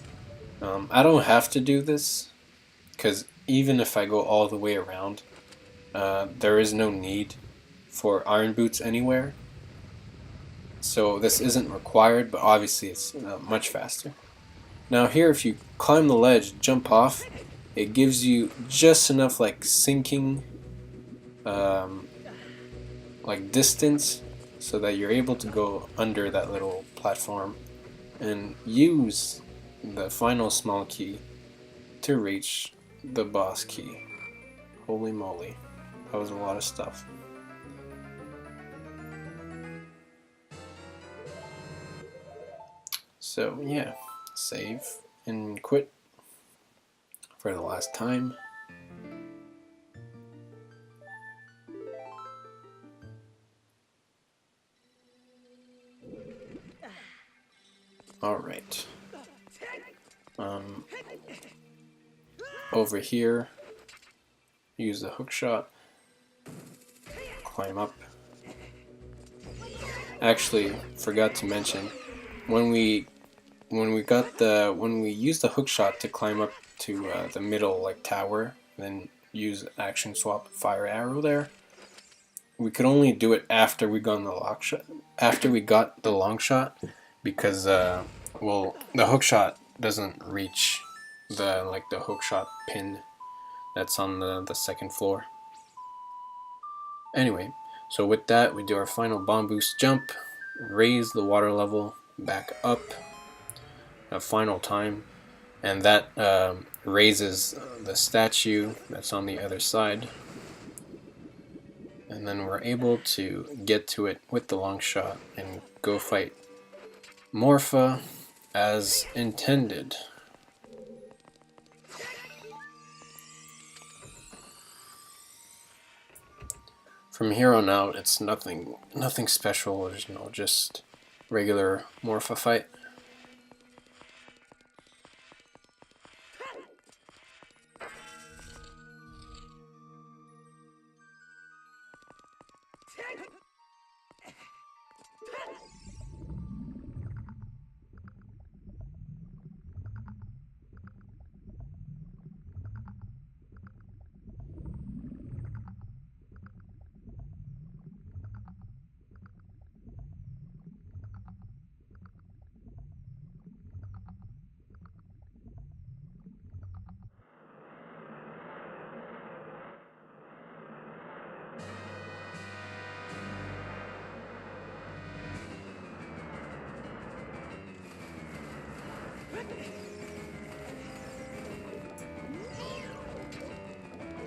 I don't have to do this, because even if I go all the way around, there is no need for iron boots anywhere. So this isn't required, but obviously it's much faster. Now here, if you climb the ledge, jump off, it gives you just enough like sinking like distance so that you're able to go under that little platform and use the final small key to reach the boss key. Holy moly, that was a lot of stuff. So yeah, save and quit for the last time. Alright. Over here, use the hook shot, climb up. Actually, forgot to mention, when we used the hook shot to climb up to the middle like tower, then use action swap fire arrow there, we could only do it after we got the long shot, because well, the hook shot doesn't reach the hook shot pin that's on the second floor. Anyway, so with that, we do our final bomb boost jump, raise the water level back up a final time, and that raises the statue that's on the other side, and then we're able to get to it with the long shot and go fight Morpha as intended. From here on out, it's nothing special, just regular Morpha fight.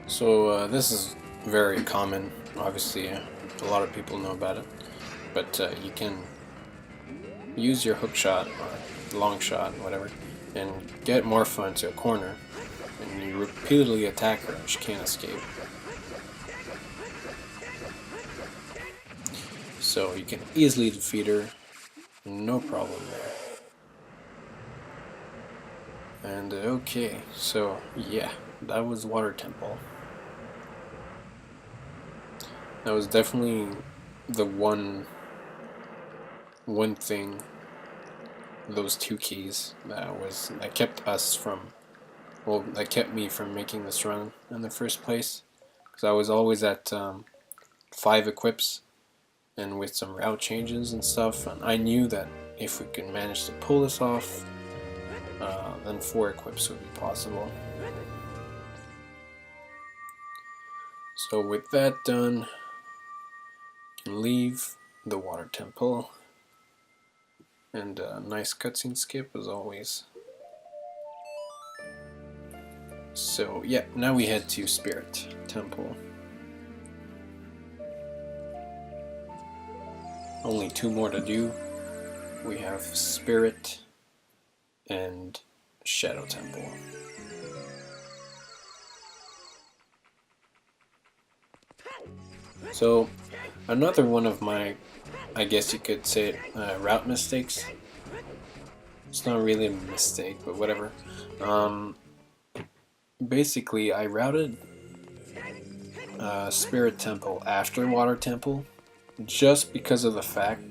So this is very common. Obviously, a lot of people know about it, but you can use your hook shot or long shot, whatever, and get Morpha into a corner, and you repeatedly attack her, and she can't escape. So you can easily defeat her, no problem there. And okay, so yeah, that was Water Temple. That was definitely the one thing those 2 keys that kept us from, well, that kept me from making this run in the first place, because I was always at 5 equips, and with some route changes and stuff, and I knew that if we could manage to pull this off, then 4 equips would be possible. So with that done, you can leave the water temple, and a nice cutscene skip as always. So yeah, now we head to Spirit Temple. Only 2 more to do. We have Spirit and Shadow Temple. So another one of my, I guess you could say, route mistakes. It's not really a mistake, but whatever. Basically, I routed Spirit Temple after Water Temple, just because of the fact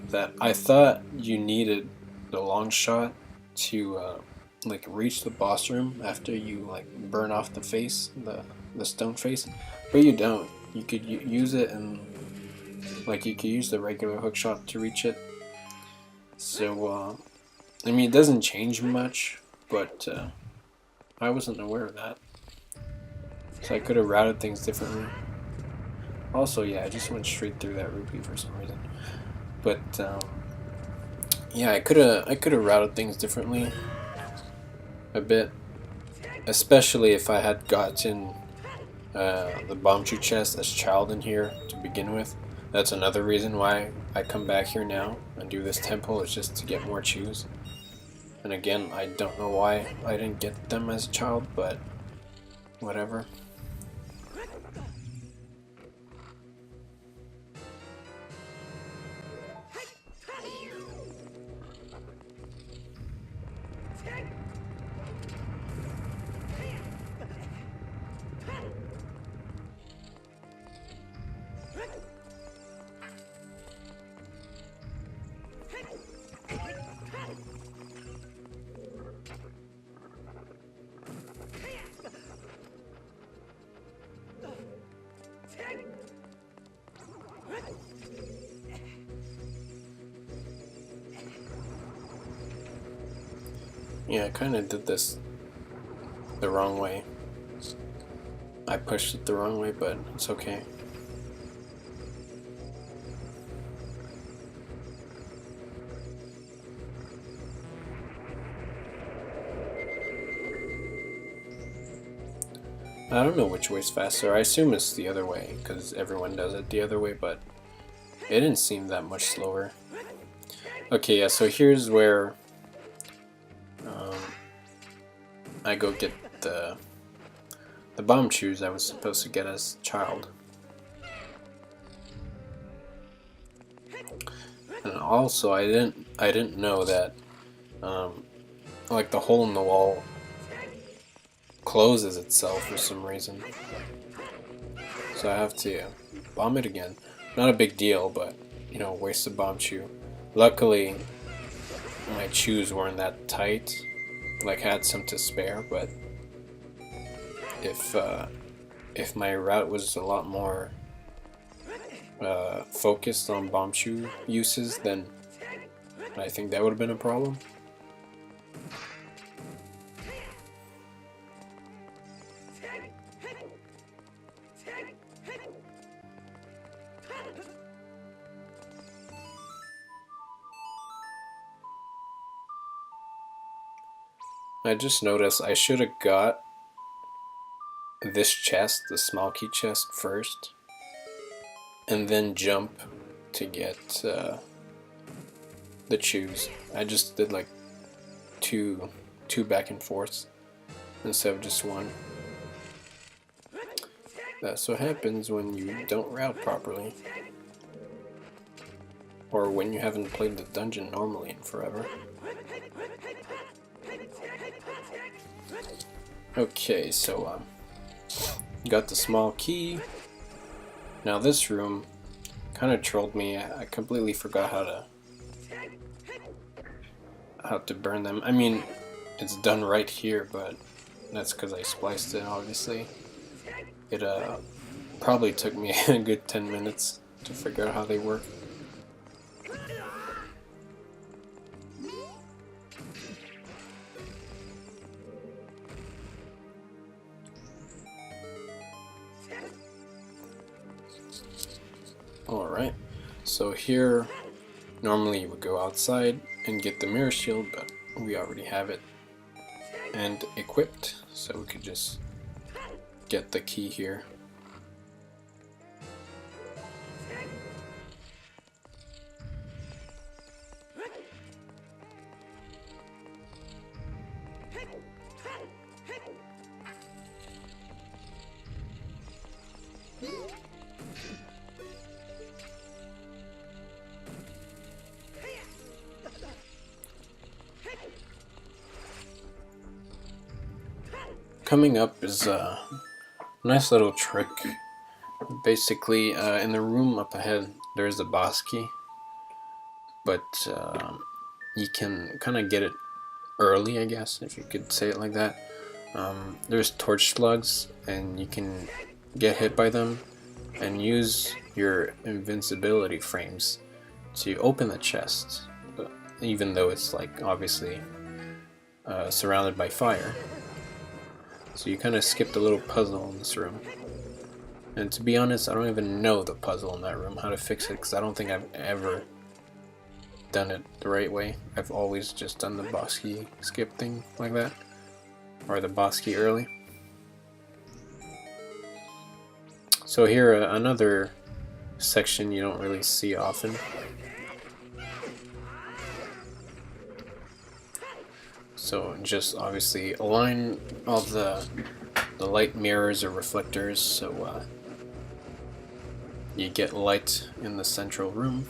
that I thought you needed the long shot to like reach the boss room after you like burn off the face, the stone face, but you don't. You could use it, and like you could use the regular hook shot to reach it. So I mean, it doesn't change much, but I wasn't aware of that, so I could have routed things differently. Also, yeah, I just went straight through that rupee for some reason. But yeah, I could have routed things differently a bit, especially if I had gotten the Bombchu chest as child in here to begin with. That's another reason why I come back here now and do this temple, is just to get more chews. And again, I don't know why I didn't get them as a child, but whatever. Yeah, I kind of did this the wrong way. I pushed it the wrong way, but it's okay. I don't know which way's faster. I assume it's the other way, because everyone does it the other way, but it didn't seem that much slower. Okay, yeah, so here's where I go get the bomb shoes I was supposed to get as a child. And also, I didn't know that like the hole in the wall closes itself for some reason, so I have to bomb it again. Not a big deal, but you know, waste a bomb shoe. Luckily, my shoes weren't that tight. Like, had some to spare, but if my route was a lot more focused on bomb shoe uses, then I think that would have been a problem. I just noticed I should have got this chest, the small key chest, first, and then jump to get the chews. I just did like two back and forths instead of just one. That's what happens when you don't route properly, or when you haven't played the dungeon normally in forever. Okay, so got the small key. Now this room kind of trolled me. I completely forgot how to how to burn them. I mean, it's done right here, but that's because I spliced it, obviously. It probably took me a good 10 minutes to figure out how they work. Alright, so here normally you would go outside and get the mirror shield, but we already have it and equipped, so we could just get the key here. Coming up is a nice little trick. Basically, in the room up ahead, there's a boss key, but you can kind of get it early, I guess, if you could say it like that. There's torch slugs, and you can get hit by them and use your invincibility frames to open the chest, even though it's like obviously surrounded by fire. So you kind of skipped a little puzzle in this room. And to be honest, I don't even know the puzzle in that room, how to fix it, because I don't think I've ever done it the right way. I've always just done the boss key skip thing like that, or the boss key early. So here, another section you don't really see often. So just obviously align all the light mirrors or reflectors so you get light in the central room.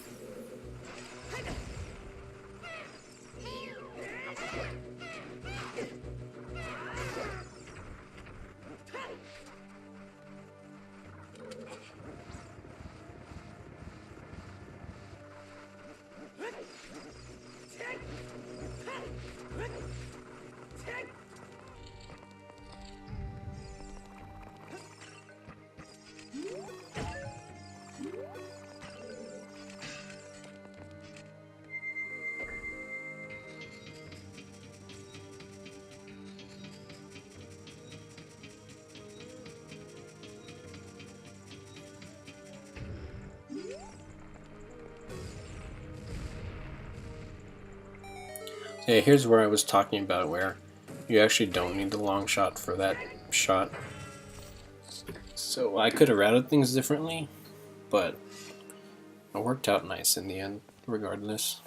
Yeah, here's where I was talking about, where you actually don't need the long shot for that shot. So I could have routed things differently, but it worked out nice in the end, regardless.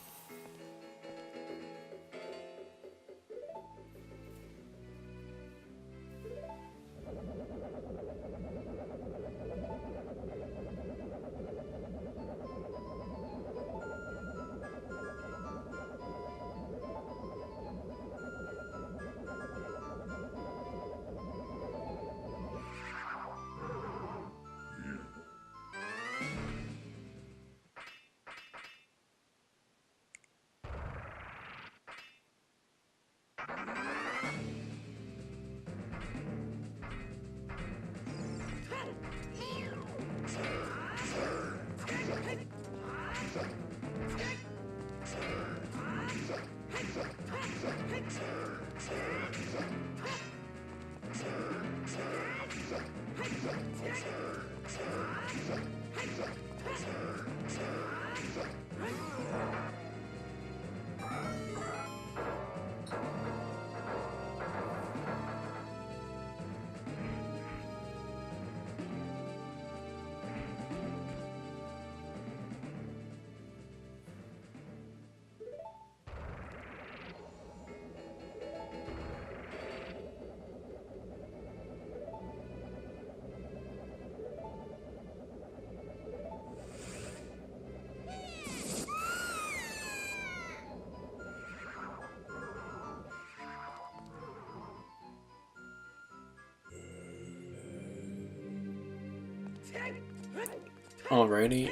Alrighty,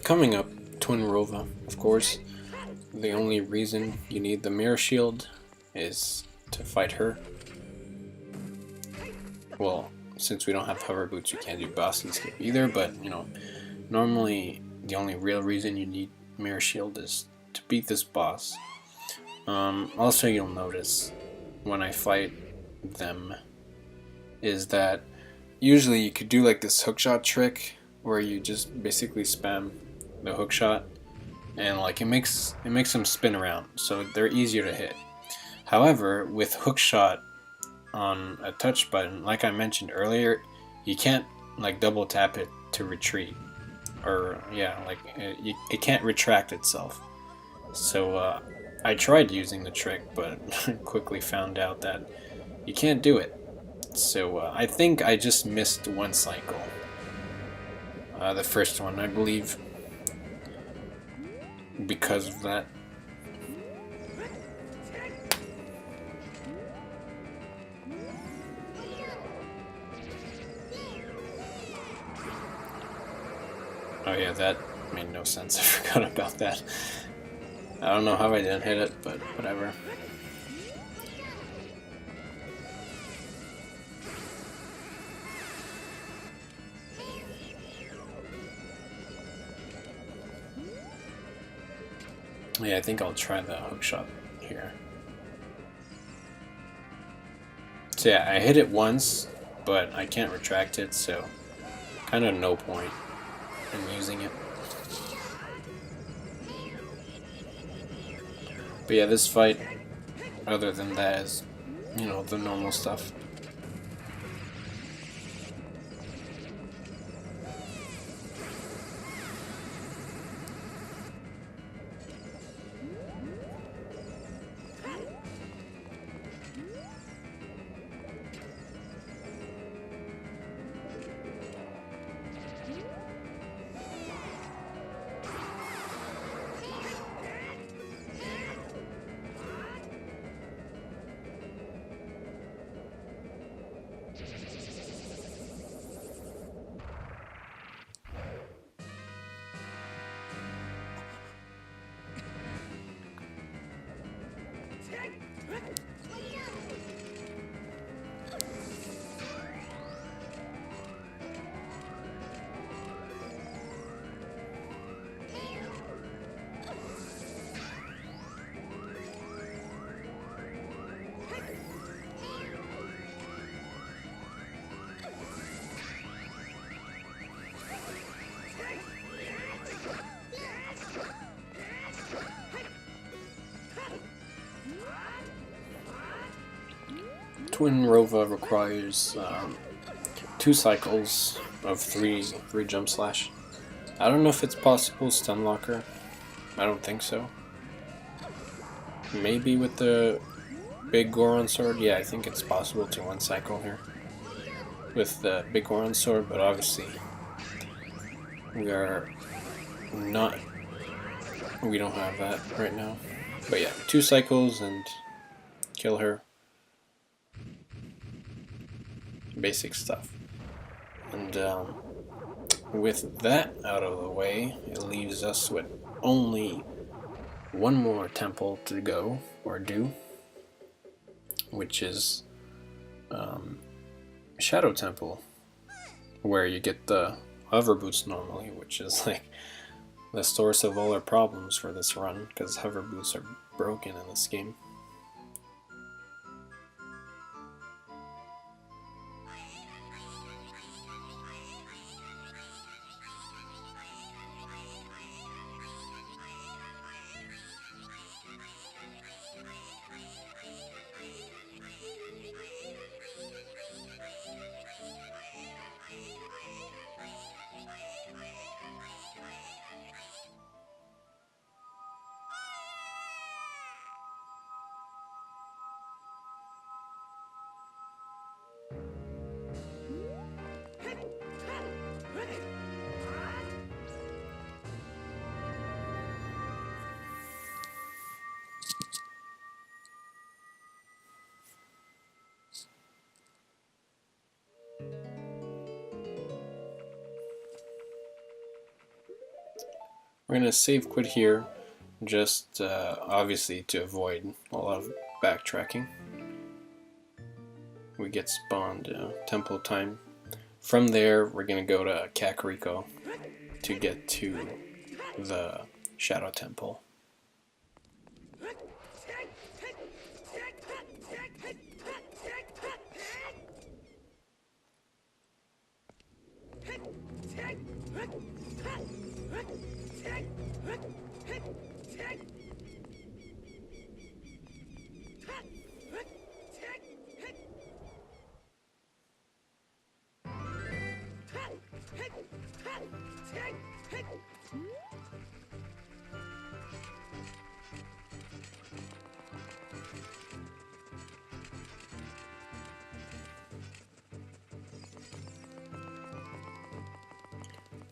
coming up, Twin Rova, of course. the only reason you need the mirror shield is to fight her. Well, since we don't have hover boots, we can't do bosses here either, but, you know, normally the only real reason you need mirror shield is to beat this boss. Also, you'll notice when I fight them is that usually you could do like this hookshot trick where you just basically spam the hookshot and like it makes them spin around, so they're easier to hit. However, with hookshot on a touch button, like I mentioned earlier, you can't like double tap it to retreat, or yeah, like it can't retract itself. So I tried using the trick, but quickly found out that you can't do it. So I think I just missed one cycle. The first one, I believe, because of that. Oh yeah, that made no sense. I forgot about that. I don't know how I didn't hit it, but whatever. Yeah, I think I'll try the hookshot here. So yeah, I hit it once, but I can't retract it, so kind of no point in using it. But yeah, this fight, other than that, is, you know, the normal stuff. Twin Rova requires 2 cycles of 3 jump slash. I don't know if it's possible stun locker. I don't think so. Maybe with the big Goron sword. Yeah, I think it's possible to 1 cycle here with the big Goron sword, but obviously we don't have that right now. But yeah, 2 cycles and kill her. Basic stuff. And with that out of the way, it leaves us with only 1 more temple to go or do, which is Shadow Temple, where you get the hover boots normally, which is like the source of all our problems for this run, because hover boots are broken in this game. We're going to save quit here, just obviously to avoid a lot of backtracking. We get spawned temple time. From there, we're gonna go to Kakariko to get to the Shadow Temple.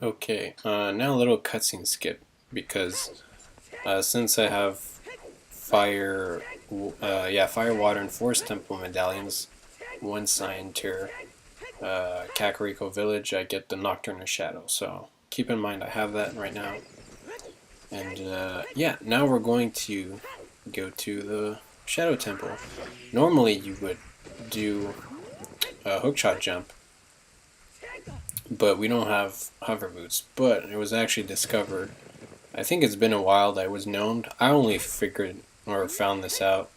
Okay, now a little cutscene skip, because since I have fire, water, and forest temple medallions, once I enter Kakariko Village, I get the Nocturne Shadow. So keep in mind I have that right now. And yeah, now we're going to go to the Shadow Temple. Normally you would do a hookshot jump, but we don't have hover boots. But it was actually discovered, I think it's been a while that it was known. I only figured or found this out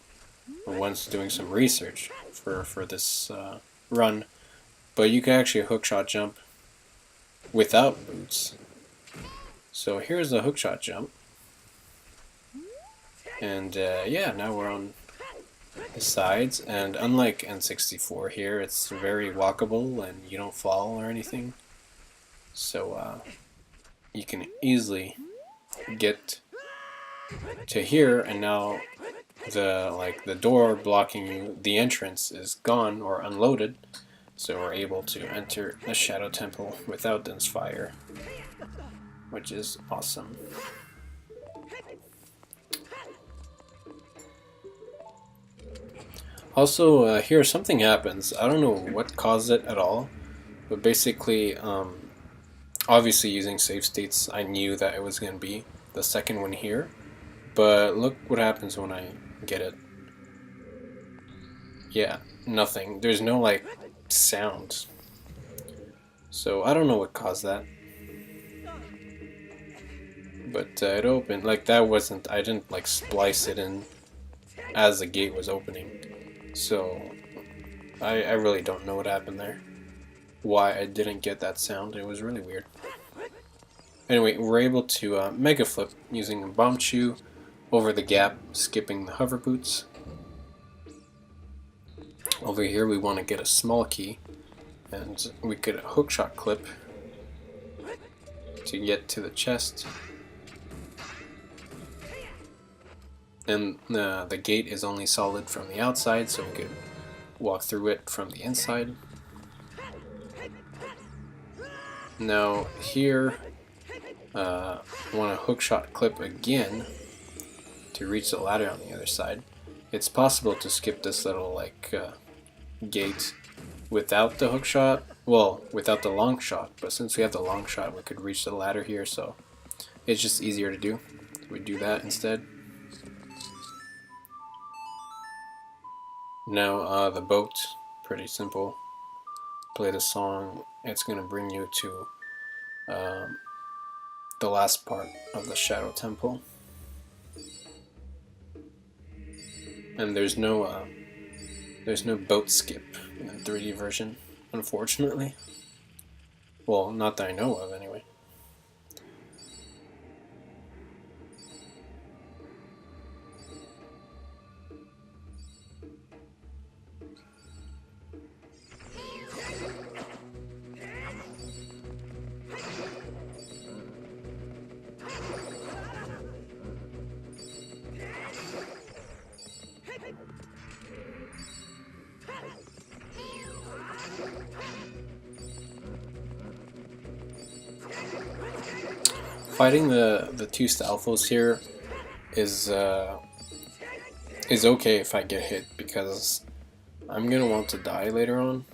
once doing some research for this run. But you can actually hookshot jump without boots. So here's the hookshot jump. And yeah, now we're on the sides. And unlike N64 here, it's very walkable and you don't fall or anything. So you can easily get to here, and now the door blocking you, the entrance, is gone or unloaded. So we're able to enter the Shadow Temple without dense fire, which is awesome. Also, here something happens. I don't know what caused it at all, but basically, obviously using save states, I knew that it was going to be the second one here. But look what happens when I get it. Yeah, nothing. There's no, like, sound. So I don't know what caused that. But it opened. Like, that wasn't... I didn't, like, splice it in as the gate was opening. So I really don't know what happened there. Why I didn't get that sound. It was really weird. Anyway, we're able to mega flip using a bomb chew over the gap, skipping the hover boots. Over here we want to get a small key, and we could hookshot clip to get to the chest. And the gate is only solid from the outside, so we could walk through it from the inside. Now here, want to hookshot clip again to reach the ladder on the other side. It's possible to skip this little gate without the hookshot, well, without the long shot, but since we have the long shot, we could reach the ladder here, so it's just easier to do. We do that instead. Now the boat, pretty simple. Play the song. It's gonna bring you to the last part of the Shadow Temple, and there's no boat skip in the 3D version, unfortunately. Well, not that I know of, anyway. Fighting the two Stalfos here is okay if I get hit, because I'm gonna want to die later on.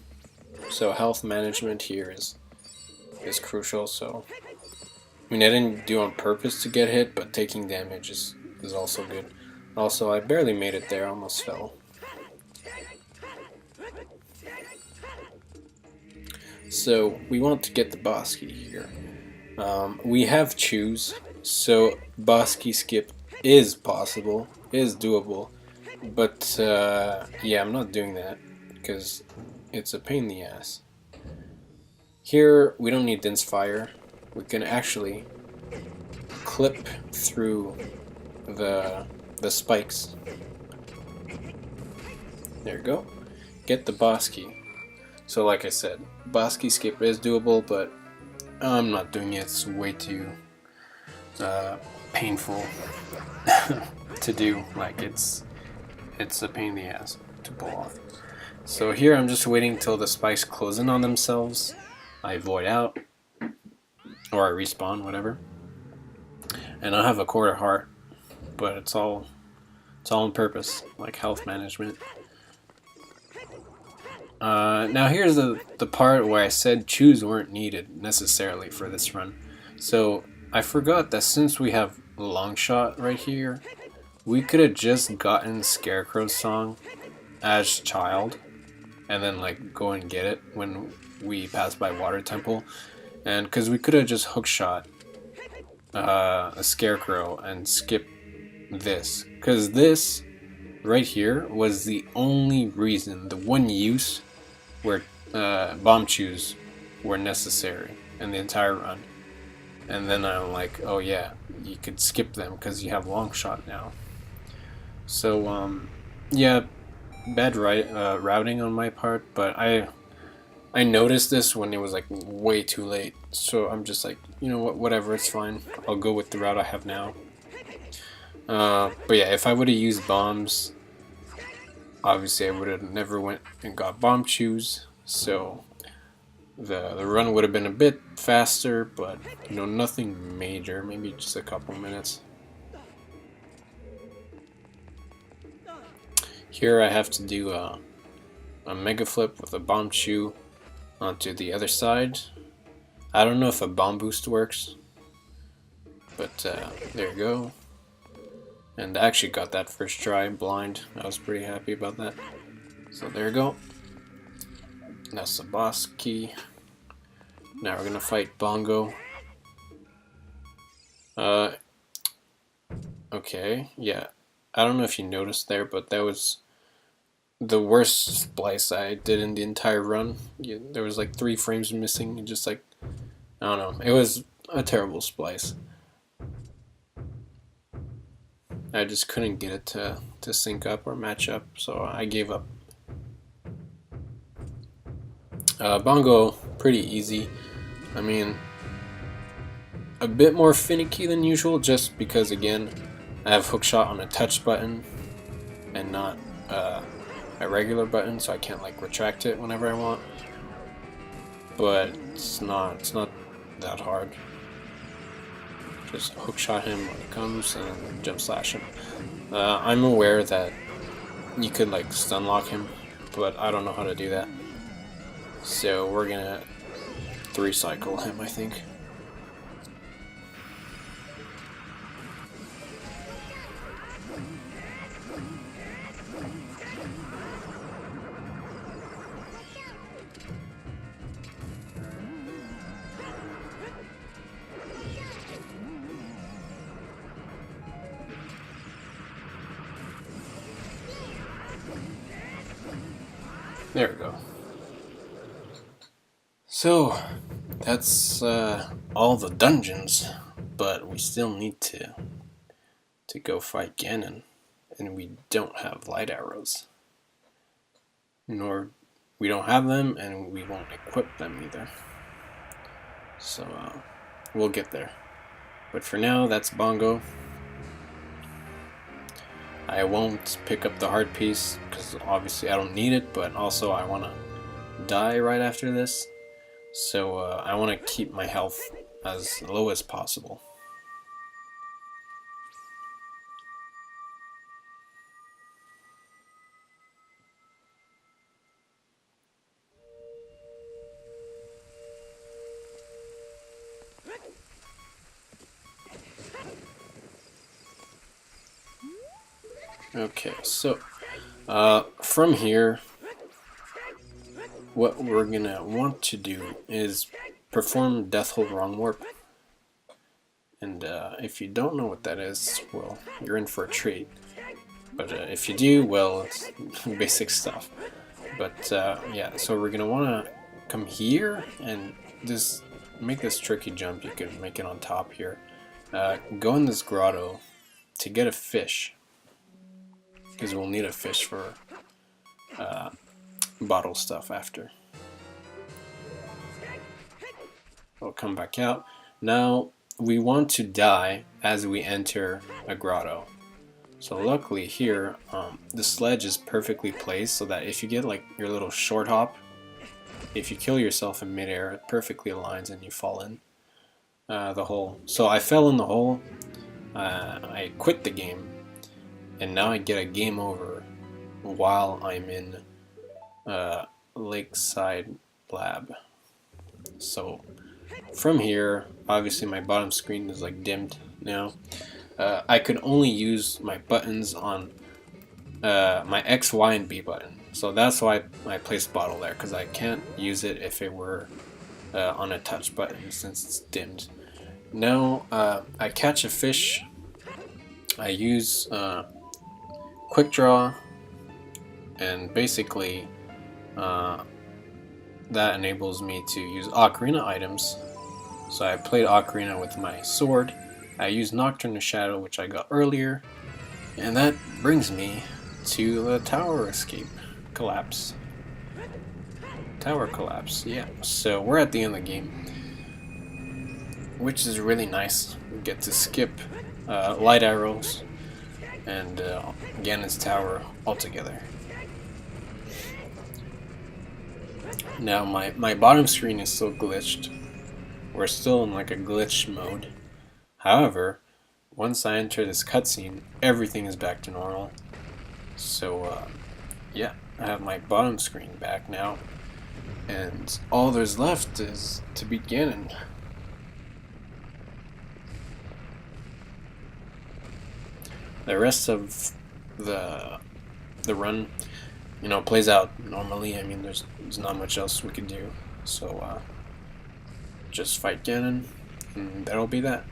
So health management here is crucial. So I mean, I didn't do on purpose to get hit, but taking damage is is also good. Also, I barely made it there, almost fell. So, we want to get the boss key here. We have choose, so boss key skip is possible, is doable, but yeah, I'm not doing that because it's a pain in the ass. Here, we don't need Dense Fire. We can actually clip through the spikes. There we go. Get the boss key. So like I said, boss key skip is doable, but I'm not doing it. It's way too painful to do. Like it's a pain in the ass to pull off. So here I'm just waiting till the spikes close in on themselves. I void out, or I respawn, whatever. And I have a quarter heart, but it's all on purpose, like health management. Now here's the part where I said choose weren't needed necessarily for this run. So I forgot that since we have long shot right here, we could have just gotten Scarecrow's song as child, and then like go and get it when we pass by Water Temple, and because we could have just hookshot a Scarecrow and skip this, because this right here was the only reason, the one use where bomb chews were necessary in the entire run. And then I'm like, oh yeah, you could skip them because you have long shot now. So yeah, bad routing on my part, but I noticed this when it was like way too late. So I'm just like, you know what, whatever, it's fine. I'll go with the route I have now. But yeah, if I would have used bombs, obviously I would have never went and got bomb chews, so the run would have been a bit faster, but you know, nothing major, maybe just a couple minutes. Here I have to do a mega flip with a bomb chew onto the other side. I don't know if a bomb boost works, but there you go. And I actually got that first try blind. I was pretty happy about that. So there you go. That's the boss key. Now we're gonna fight Bongo. Okay, yeah. I don't know if you noticed there, but that was the worst splice I did in the entire run. Yeah, there was like 3 frames missing, and just like, I don't know. It was a terrible splice. I just couldn't get it to sync up or match up, so I gave up. Bongo, pretty easy. I mean, a bit more finicky than usual, just because, again, I have hookshot on a touch button and not a regular button, so I can't like retract it whenever I want. But it's not that hard. Just hookshot him when he comes and jump slash him. I'm aware that you could like stun lock him, but I don't know how to do that. So we're gonna 3-cycle him, I think. There we go. So, that's all the dungeons, but we still need to go fight Ganon, and we don't have light arrows. Nor, we don't have them, and we won't equip them either. So, we'll get there. But for now, that's Bongo. I won't pick up the heart piece, because obviously I don't need it, but also I want to die right after this. So I want to keep my health as low as possible. Okay, so from here, what we're gonna want to do is perform Death Hold Wrong Warp. And if you don't know what that is, well, you're in for a treat. But if you do, well, it's basic stuff. But yeah, so we're gonna want to come here and just make this tricky jump. You can make it on top here. Go in this grotto to get a fish, because we'll need a fish for bottle stuff after. We'll come back out. Now we want to die as we enter a grotto. So luckily here, the sledge is perfectly placed so that if you get like your little short hop, if you kill yourself in midair, it perfectly aligns and you fall in the hole. So I fell in the hole, I quit the game, and now I get a game over while I'm in Lakeside Lab. So from here, obviously my bottom screen is like dimmed now. I could only use my buttons on my X, Y, and B button. So that's why I placed bottle there, because I can't use it if it were on a touch button since it's dimmed. Now I catch a fish. I use quick draw, and basically that enables me to use Ocarina items. So I played Ocarina with my sword. I used Nocturne of Shadow, which I got earlier, and that brings me to the tower escape collapse. Tower collapse, yeah. So we're at the end of the game, which is really nice. We get to skip light arrows and Ganon's tower altogether. Now my bottom screen is still glitched. We're still in like a glitch mode. However, once I enter this cutscene, everything is back to normal. So yeah, I have my bottom screen back now, and all there's left is to beat Ganon. The rest of the run, you know, plays out normally. I mean, there's not much else we can do. So just fight Ganon, and that'll be that.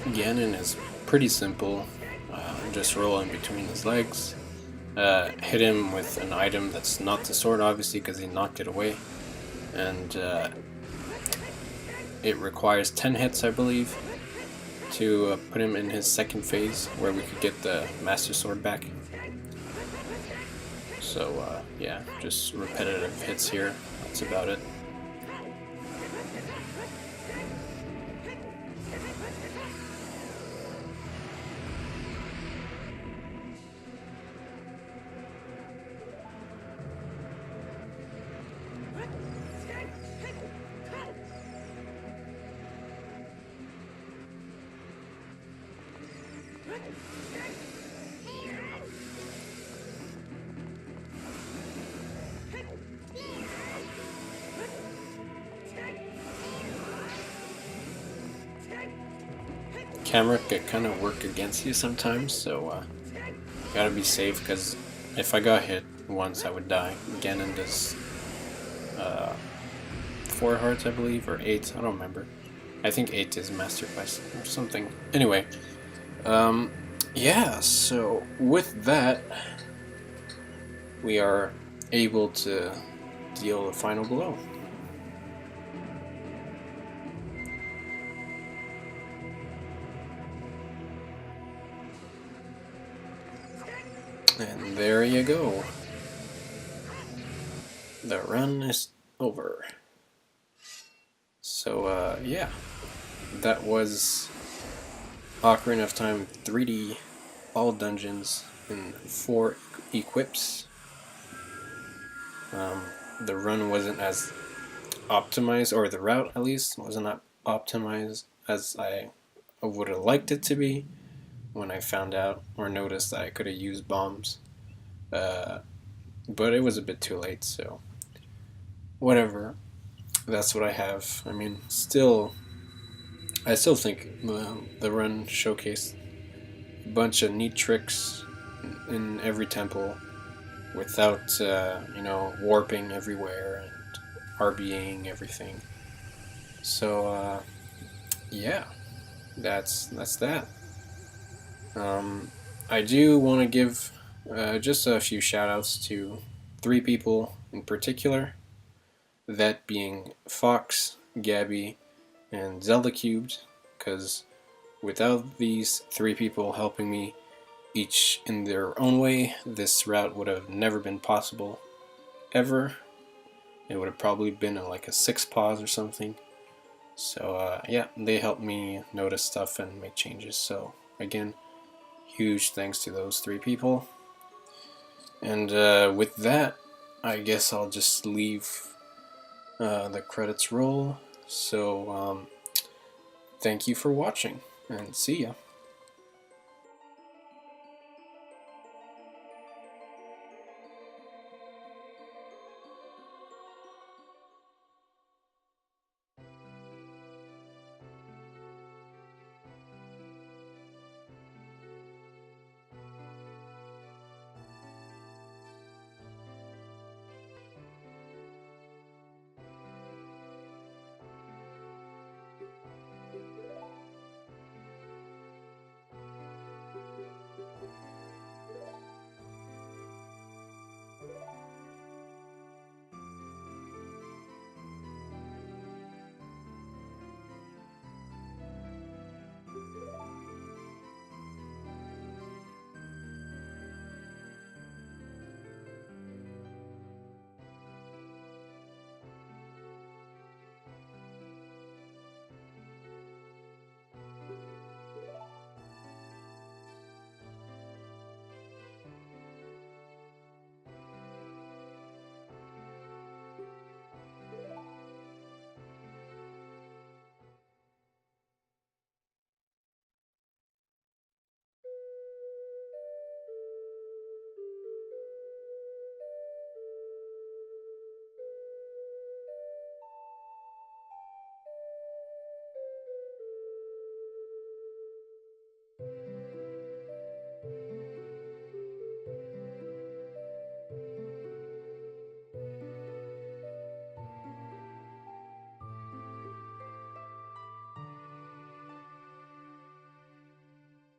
Ganon is pretty simple. Just roll in between his legs. Hit him with an item that's not the sword, obviously, because he knocked it away. And it requires 10 hits, I believe, to put him in his second phase, where we could get the Master Sword back. So yeah, just repetitive hits here. That's about it. Camera can kind of work against you sometimes, so gotta be safe, because if I got hit once I would die. Ganon does 4 hearts, I believe, or 8, I don't remember. I think 8 is Master Quest or something. Anyway, yeah, so with that, we are able to deal the final blow. And there you go. The run is over. So, yeah. That was Ocarina of Time 3D All Dungeons in 4 equips. The run wasn't as optimized, or the route at least wasn't optimized as I would have liked it to be when I found out or noticed that I could have used bombs. But it was a bit too late, so whatever. That's what I have. I mean, I still think the run showcased a bunch of neat tricks in every temple without, warping everywhere and RBing everything. So, yeah, that's that. I do want to give just a few shout-outs to 3 people in particular, that being Fox, Gabby, and Zelda Cubed, because without these 3 people helping me, each in their own way, this route would have never been possible, ever. It would have probably been like a 6 pause or something. So yeah, they helped me notice stuff and make changes. So again, huge thanks to those 3 people. And with that, I guess I'll just leave the credits roll. So thank you for watching, and see ya.